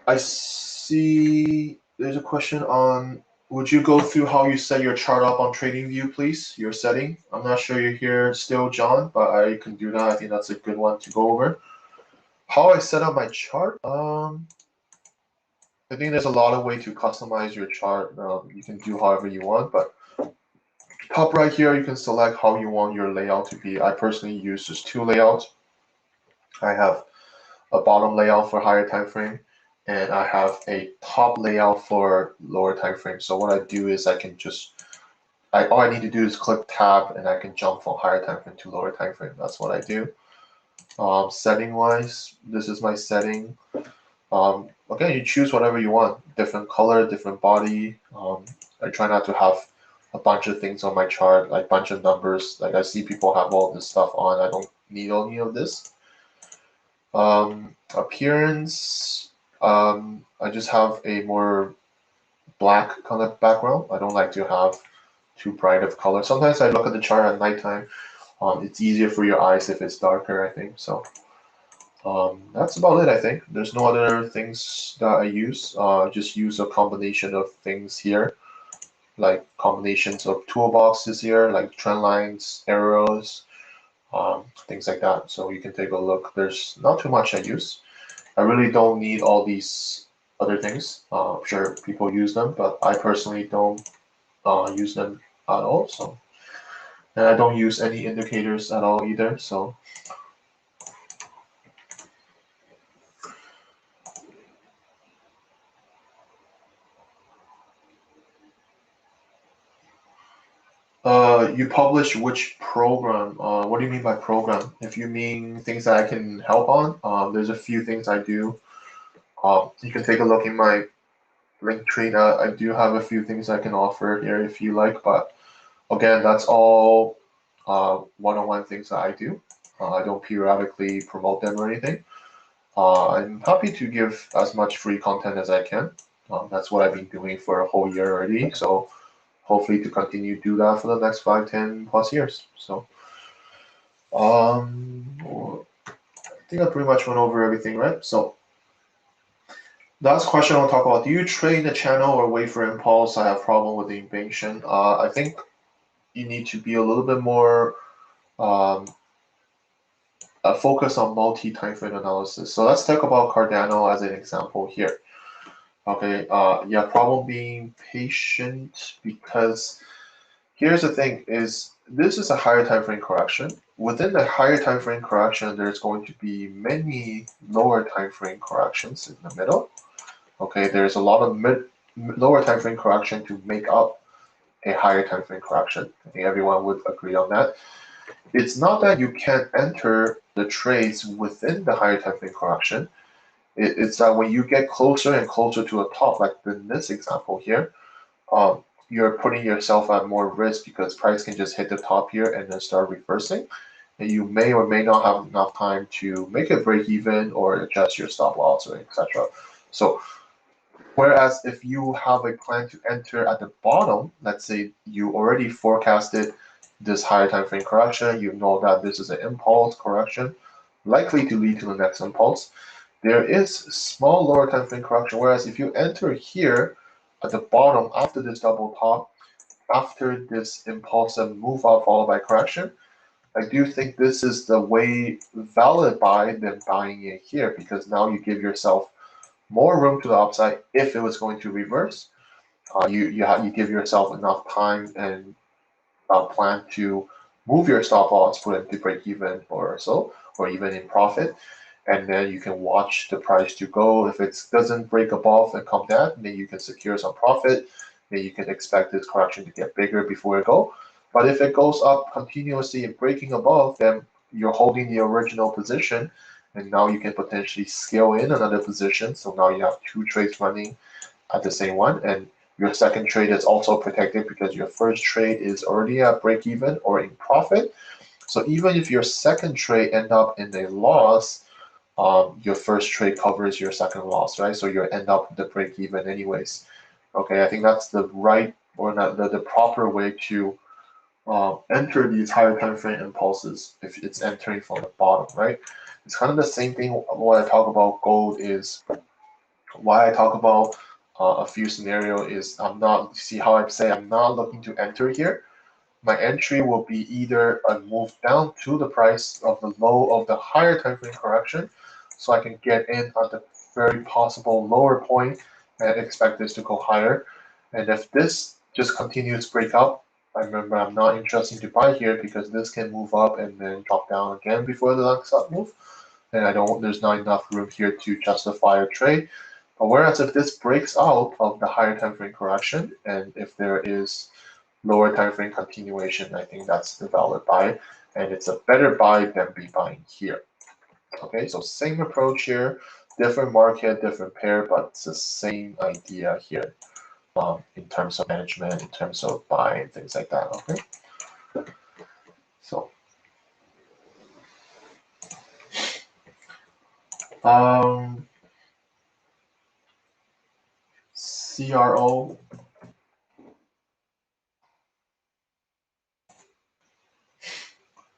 I see there's a question on, would you go through how you set your chart up on TradingView, please? Your setting. I'm not sure you're here still, John, but I can do that. I think that's a good one to go over. How I set up my chart? I think there's a lot of way to customize your chart. You can do however you want, but top right here, you can select how you want your layout to be. I personally use just two layouts. I have a bottom layout for higher time frame, and I have a top layout for lower time frame. So what I do is I can just all I need to do is click tab and I can jump from higher time frame to lower time frame. That's what I do. Setting wise, this is my setting. Again, you choose whatever you want. Different color, different body. I try not to have a bunch of things on my chart, like bunch of numbers. Like I see people have all this stuff on. I don't need any of this. Appearance, I just have a more black kind of background. I don't like to have too bright of color. Sometimes I look at the chart at nighttime. It's easier for your eyes if it's darker, I think. So that's about it, I think. There's no other things that I use. Just use a combination of things here, like combinations of toolboxes here, like trend lines, arrows, things like that. So you can take a look. There's not too much I use. I really don't need all these other things. I'm sure people use them, but I personally don't use them at all. So, and I don't use any indicators at all either. So, you publish which program? What do you mean by program? If you mean things that I can help on, there's a few things I do. You can take a look in my link tree. I do have a few things I can offer here if you like, but again, that's all one-on-one things that I do. I don't periodically promote them or anything. I'm happy to give as much free content as I can. That's what I've been doing for a whole year already. So hopefully to continue to do that for the next 5, 10 plus years. So I think I pretty much went over everything, right? So last question I'll talk about, do you trade the channel or wait for impulse? I have problem with the impatient. I think you need to be a little bit more focus on multi-time frame analysis. So let's talk about Cardano as an example here. Okay, yeah, problem being patient because here's the thing is this is a higher time frame correction. Within the higher time frame correction, there's going to be many lower time frame corrections in the middle. Okay, there's a lot of lower time frame correction to make up a higher time frame correction. I think everyone would agree on that. It's not that you can't enter the trades within the higher time frame correction. It's that when you get closer and closer to a top, like in this example here, you're putting yourself at more risk because price can just hit the top here and then start reversing. And you may or may not have enough time to make it break even or adjust your stop loss or etc. So whereas if you have a plan to enter at the bottom, let's say you already forecasted this higher time frame correction, you know that this is an impulse correction, likely to lead to the next impulse. There is small lower time frame correction, whereas if you enter here at the bottom after this double top, after this impulsive move up followed by correction, I do think this is the way valid buy than buying it here because now you give yourself more room to the upside if it was going to reverse. You give yourself enough time and plan to move your stop loss, put it to break even or so, or even in profit, and then you can watch the price to go. If it doesn't break above and come down, then you can secure some profit. Then you can expect this correction to get bigger before it go. But if it goes up continuously and breaking above, then you're holding the original position, and now you can potentially scale in another position. So now you have two trades running at the same one, and your second trade is also protected because your first trade is already at break even or in profit. So even if your second trade end up in a loss, your first trade covers your second loss, right? So you end up with the break even anyways. Okay, I think that's the right or not the proper way to enter these higher time frame impulses if it's entering from the bottom, right? It's kind of the same thing when I talk about gold is why I talk about a few scenario is I'm not, see how I say I'm not looking to enter here. My entry will be either a move down to the price of the low of the higher time frame correction, so I can get in at the very possible lower point and expect this to go higher. And if this just continues to break up, I remember I'm not interested to buy here because this can move up and then drop down again before the next up move. and there's not enough room here to justify a trade. But whereas if this breaks out of the higher time frame correction, and if there is lower time frame continuation, I think that's the valid buy, and it's a better buy than be buying here. Okay, so same approach here, different market, different pair, but it's the same idea here in terms of management, in terms of buying, things like that. Okay, so CRO,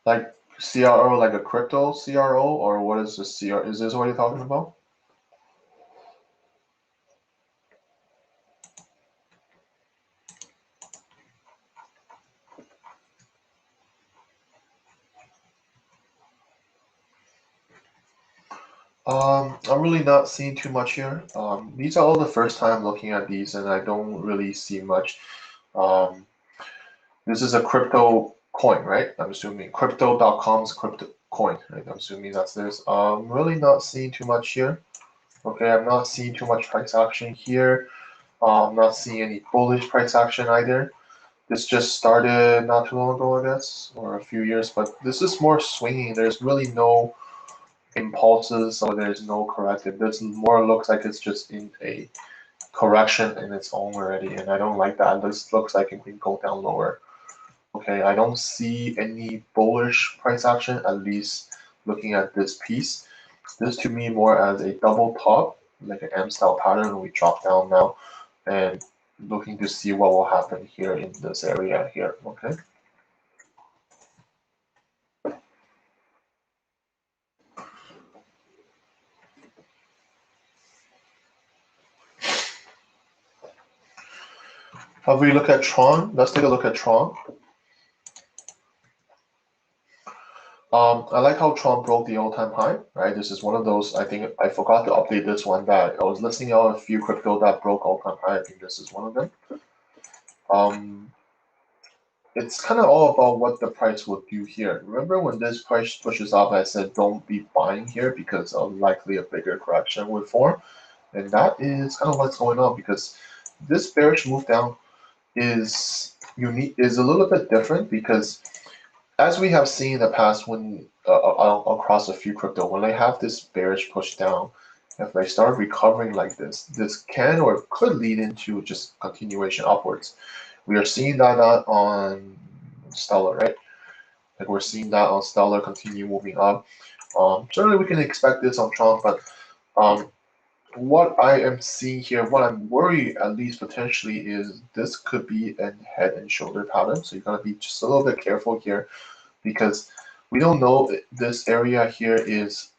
like CRO, like a crypto CRO, or what is the CR? Is this what you're talking about? I'm really not seeing too much here. These are all the first time looking at these, and I don't really see much. This is a crypto coin, right? I'm assuming crypto.com's crypto coin, right? I'm assuming that's this. I'm really not seeing too much here. Okay, I'm not seeing too much price action here. I'm not seeing any bullish price action either. This just started not too long ago, I guess, or a few years, but this is more swinging. There's really no impulses or there's no corrective. This more looks like it's just in a correction in its own already, and I don't like that. This looks like it can go down lower. Okay, I don't see any bullish price action, at least looking at this piece. This to me more as a double top, like an M style pattern. We drop down now and looking to see what will happen here in this area here. Okay. If we look at Tron, let's take a look at Tron. I like how Tron broke the all-time high, right? This is one of those, I think I forgot to update this one that I was listing out a few crypto that broke all-time high. I think this is one of them. It's kind of all about what the price will do here. Remember when this price pushes up, I said don't be buying here because likely a bigger correction would form. And that is kind of what's going on because this bearish move down is unique, is a little bit different because as we have seen in the past when across a few crypto, when they have this bearish push down, if they start recovering like this can or could lead into just continuation upwards. We are seeing that on Stellar, right? Like we're seeing that on Stellar continue moving up. Certainly we can expect this on Tron, but what I am seeing here, what I'm worried at least potentially is this could be a head and shoulder pattern. So you're gonna be just a little bit careful here because we don't know if this area here is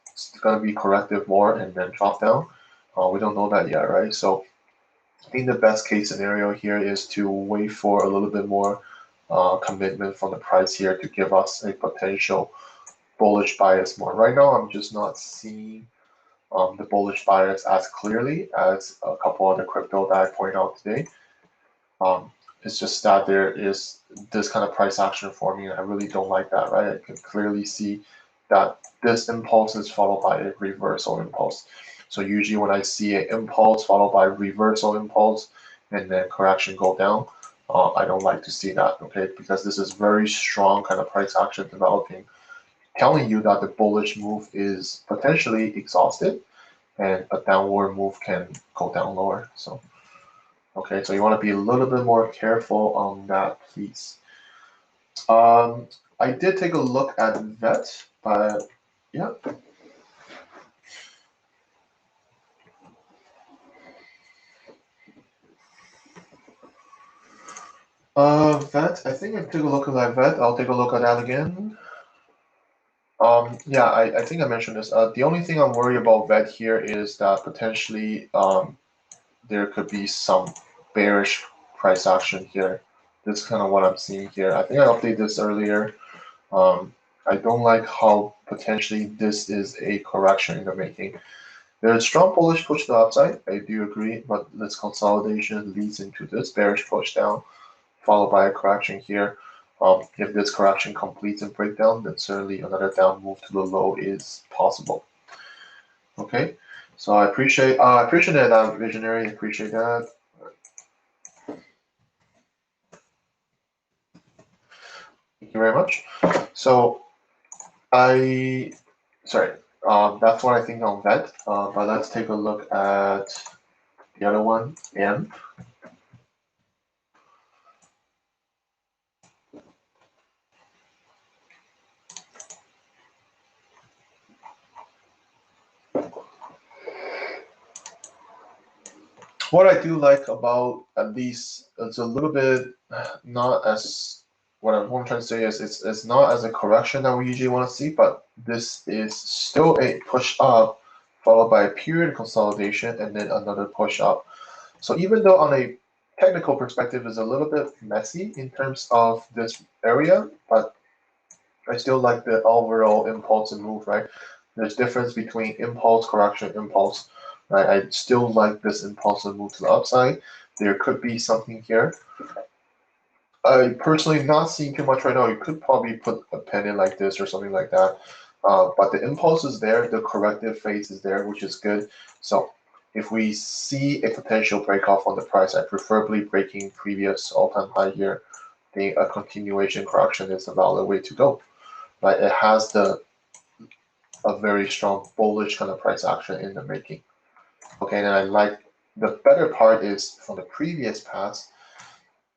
gonna be corrective more and then drop down. We don't know that yet, right? So I think the best case scenario here is to wait for a little bit more commitment from the price here to give us a potential bullish bias more. Right now, I'm just not seeing the bullish bias as clearly as a couple other crypto that I pointed out today. It's just that there is this kind of price action forming, and I really don't like that, right? I can clearly see that this impulse is followed by a reversal impulse. So usually when I see an impulse followed by reversal impulse and then correction go down, I don't like to see that, okay? Because this is very strong kind of price action developing, telling you that the bullish move is potentially exhausted and a downward move can go down lower. So, okay, so you want to be a little bit more careful on that, please. I did take a look at VET, but yeah. VET, I think I took a look at that VET. I'll take a look at that again. Yeah, I think I mentioned this. The only thing I'm worried about VET here is that potentially there could be some bearish price action here. This is kind of what I'm seeing here. I think I updated this earlier. I don't like how potentially this is a correction in the making. There's strong bullish push to the upside. I do agree, but this consolidation leads into this bearish push down, followed by a correction here. If this correction completes and breakdown, then certainly another down move to the low is possible. Okay, so I appreciate that, visionary. Appreciate that. Thank you very much. So sorry, that's what I think on that. But let's take a look at the other one, M. What I do like about at least it's a little bit not as what I'm trying to say is it's not as a correction that we usually want to see, but this is still a push up followed by a period consolidation and then another push up. So even though on a technical perspective is a little bit messy in terms of this area, but I still like the overall impulse and move, right? There's difference between impulse, correction, impulse, right? I still like this impulsive move to the upside. There could be something here. I personally not seeing too much right now. You could probably put a pen in like this or something like that. But the impulse is there, the corrective phase is there, which is good. So if we see a potential break off on the price, I preferably breaking previous all-time high here. I think a continuation correction is a valid way to go. Right? It has a very strong bullish kind of price action in the making. Okay, and I like the better part is from the previous past,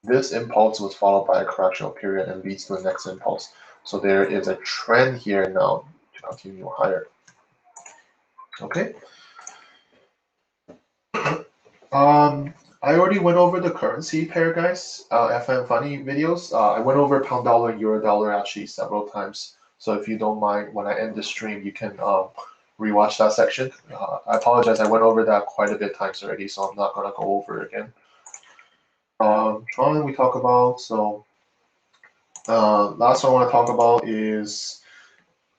this impulse was followed by a correctional period and leads to the next impulse. So there is a trend here now to continue higher. Okay. I already went over the currency pair, guys. FM funny videos. I went over pound dollar, euro dollar actually several times. So if you don't mind, when I end the stream, you can rewatch that section. I apologize, I went over that quite a bit times already, so I'm not gonna go over it again. Tron we talk about. So last one I want to talk about is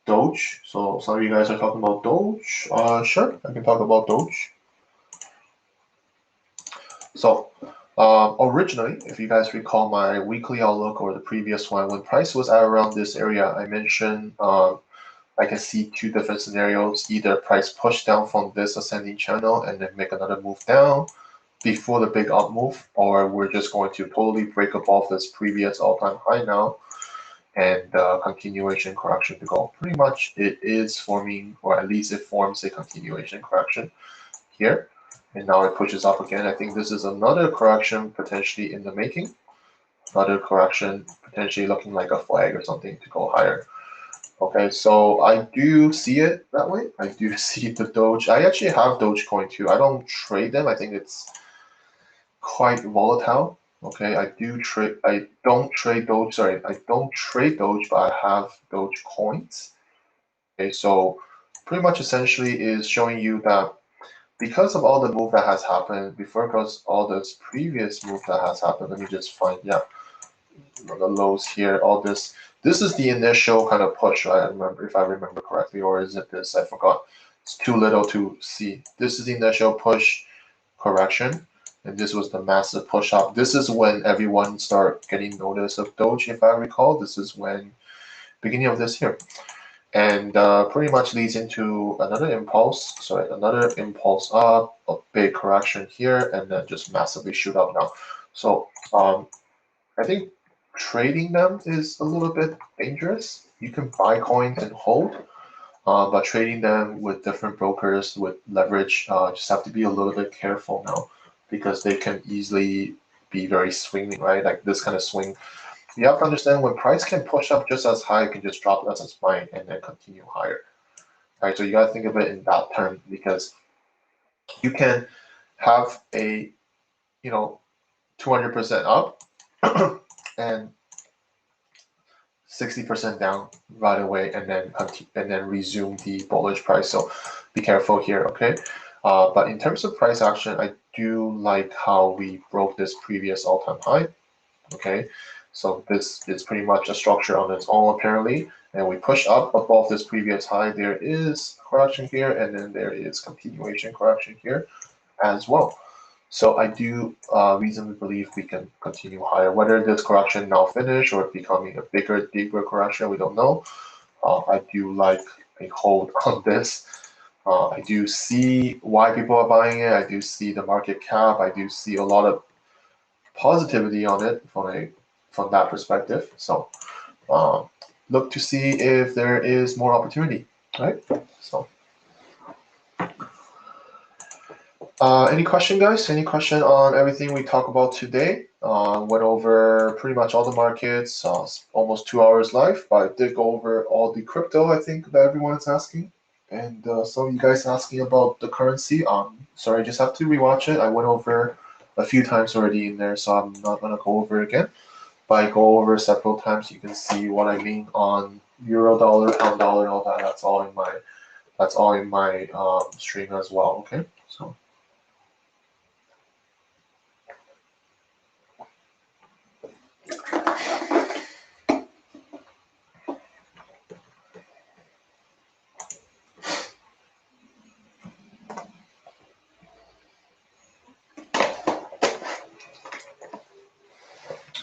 Doge. So some of you guys are talking about Doge. Sure, I can talk about Doge. So originally, if you guys recall my weekly outlook or the previous one, when price was at around this area, I mentioned I can see two different scenarios. Either price push down from this ascending channel and then make another move down before the big up move, or we're just going to totally break above this previous all-time high now and continuation correction to go. Pretty much it is forming, or at least it forms a continuation correction here. And now it pushes up again. I think this is another correction potentially in the making. Another correction potentially looking like a flag or something to go higher. Okay, so I do see it that way. I do see the Doge. I actually have Dogecoin too. I don't trade them. I think it's quite volatile. Okay, I don't trade Doge. Sorry, I don't trade Doge, but I have Doge coins. Okay, so pretty much essentially is showing you that because of all the move that has happened, before because all this previous move that has happened, let me just find, yeah, the lows here, all this. This is the initial kind of push, right? I remember, if I remember correctly, or is it this? I forgot. It's too little to see. This is the initial push correction, and this was the massive push up. This is when everyone started getting notice of Doge, if I recall. This is when beginning of this year. And pretty much leads into another impulse, another impulse up, a big correction here, and then just massively shoot up now. So I think trading them is a little bit dangerous. You can buy coins and hold, but trading them with different brokers with leverage, just have to be a little bit careful now because they can easily be very swinging, right? Like this kind of swing. You have to understand when price can push up just as high, it can just drop as fine and then continue higher. Right? So you gotta think of it in that term because you can have a 200% up and 60% down right away and then resume the bullish price. So be careful here, okay? But in terms of price action, I do like how we broke this previous all-time high. Okay, so this is pretty much a structure on its own apparently, and we push up above this previous high. There is correction here, and then there is continuation correction here as well. So I do reasonably believe we can continue higher. Whether this correction now finish or becoming a bigger, deeper correction, we don't know. I do like a hold on this. I do see why people are buying it. I do see the market cap. I do see a lot of positivity on it from that perspective. So look to see if there is more opportunity, right? So any question, guys? Any question on everything we talked about today? Went over pretty much all the markets, almost 2 hours live, but I did go over all the crypto, I think, that everyone is asking. And some of you guys asking about the currency. Sorry, just have to rewatch it. I went over a few times already in there, so I'm not gonna go over it again. But I go over several times. You can see what I mean on euro dollar, pound dollar, and all that. That's all in my stream as well. Okay, so.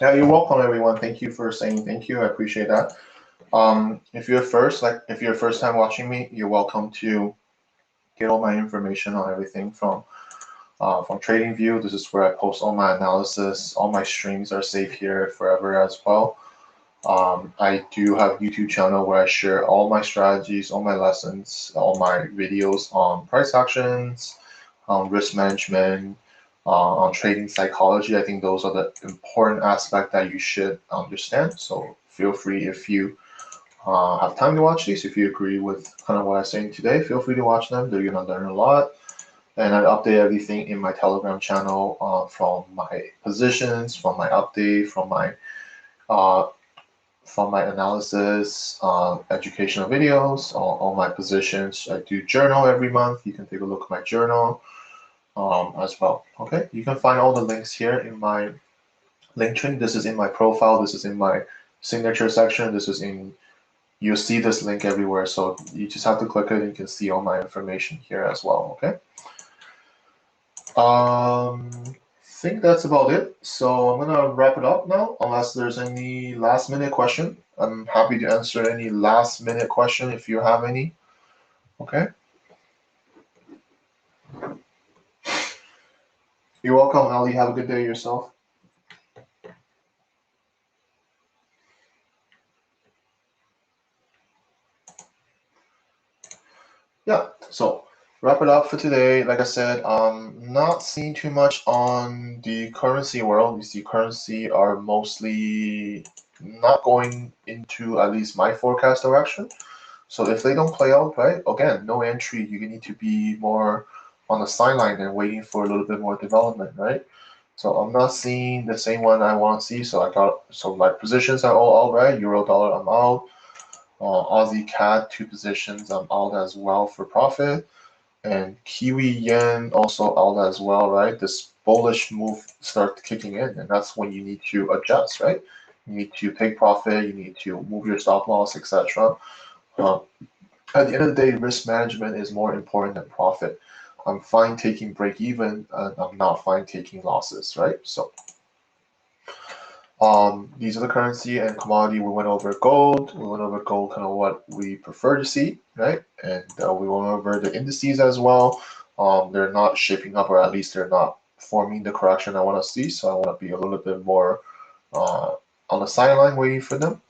Yeah, you're welcome, everyone. Thank you for saying thank you. I appreciate that. If you're first time watching me, you're welcome to get all my information on everything from TradingView. This is where I post all my analysis. All my streams are safe here forever as well. I do have a YouTube channel where I share all my strategies, all my lessons, all my videos on price actions, on risk management, on trading psychology. I think those are the important aspects that you should understand. So feel free, if you have time to watch these, if you agree with kind of what I'm saying today, feel free to watch them. They're gonna learn a lot. And I update everything in my Telegram channel, from my positions, from my update, from my analysis, educational videos, all my positions. I do journal every month. You can take a look at my journal as well. Okay, you can find all the links here in my link tree. This is in my profile. This is in my signature section. You'll see this link everywhere. So you just have to click it and you can see all my information here as well. Okay. I think that's about it. So I'm gonna wrap it up now, unless there's any last minute question. I'm happy to answer any last minute question if you have any. Okay. You're welcome, Ali. Have a good day yourself. Yeah, so wrap it up for today. Like I said, not seeing too much on the currency world. You see currency are mostly not going into at least my forecast direction. So if they don't play out, right, again, no entry. You need to be more on the sideline and waiting for a little bit more development, right? So I'm not seeing the same one I want to see. So my positions are all out, right? Euro dollar, I'm out. Aussie CAD, 2 positions, I'm out as well for profit. And Kiwi yen also out as well, right? This bullish move starts kicking in, and that's when you need to adjust, right? You need to take profit, you need to move your stop loss, etc. At the end of the day, risk management is more important than profit. I'm fine taking break even, and I'm not fine taking losses, right? So these are the currency and commodity. We went over gold. We went over gold, kind of what we prefer to see, right? And we went over the indices as well. They're not shaping up, or at least they're not forming the correction I want to see. So I want to be a little bit more on the sideline waiting for them.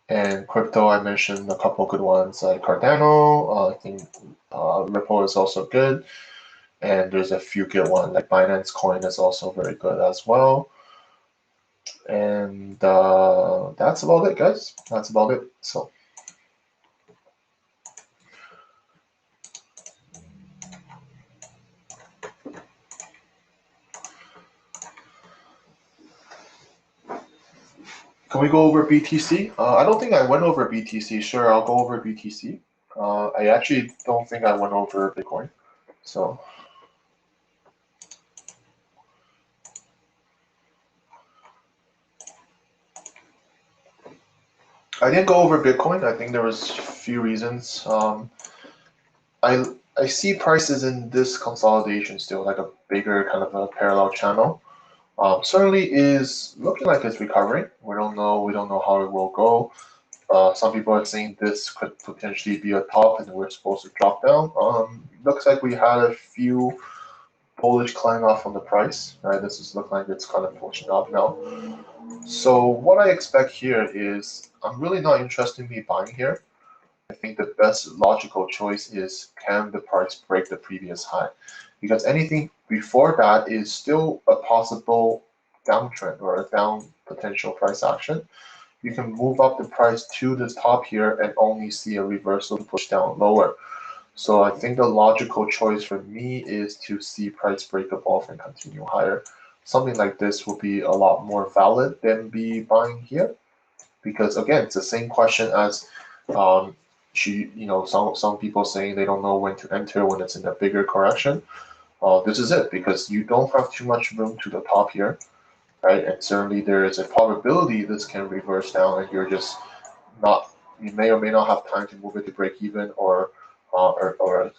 And crypto, I mentioned a couple good ones like Cardano. I think Ripple is also good. And there's a few good ones like Binance Coin is also very good as well. And that's about it, guys. That's about it. So can we go over BTC? I don't think I went over BTC. Sure, I'll go over BTC. I actually don't think I went over Bitcoin. So I didn't go over Bitcoin. I think there was a few reasons. I see prices in this consolidation still like a bigger kind of a parallel channel. Certainly is looking like it's recovering. We don't know how it will go. Some people are saying this could potentially be a top and we're supposed to drop down. Looks like we had a few bullish climb off on the price. Right, this is looking like it's kind of pushing up now. So what I expect here is I'm really not interested in me buying here. I think the best logical choice is can the price break the previous high? Because anything before that is still a possible downtrend or a down potential price action. You can move up the price to the top here and only see a reversal push down lower. So I think the logical choice for me is to see price break above and continue higher. Something like this will be a lot more valid than be buying here, because again, it's the same question as some people saying they don't know when to enter when it's in a bigger correction. This is it, because you don't have too much room to the top here, right? And certainly there is a probability this can reverse down, and you're just not, you may or may not have time to move it to break even or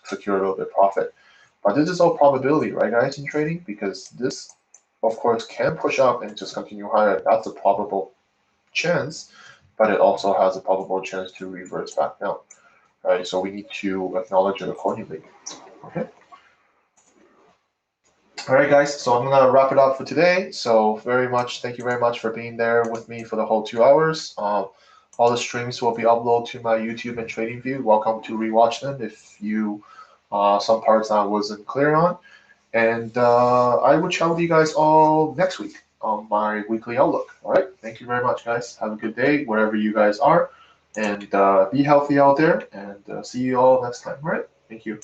secure a little bit of profit. But this is all probability, right, guys, in trading, because this, of course, can push up and just continue higher. That's a probable chance, but it also has a probable chance to reverse back down, right? So we need to acknowledge it accordingly. Okay. All right, guys. So I'm gonna wrap it up for today. So thank you very much for being there with me for the whole 2 hours. All the streams will be uploaded to my YouTube and TradingView. Welcome to rewatch them if you some parts I wasn't clear on. And I will chat with you guys all next week on my weekly outlook. All right. Thank you very much, guys. Have a good day wherever you guys are, and be healthy out there. And see you all next time. All right. Thank you.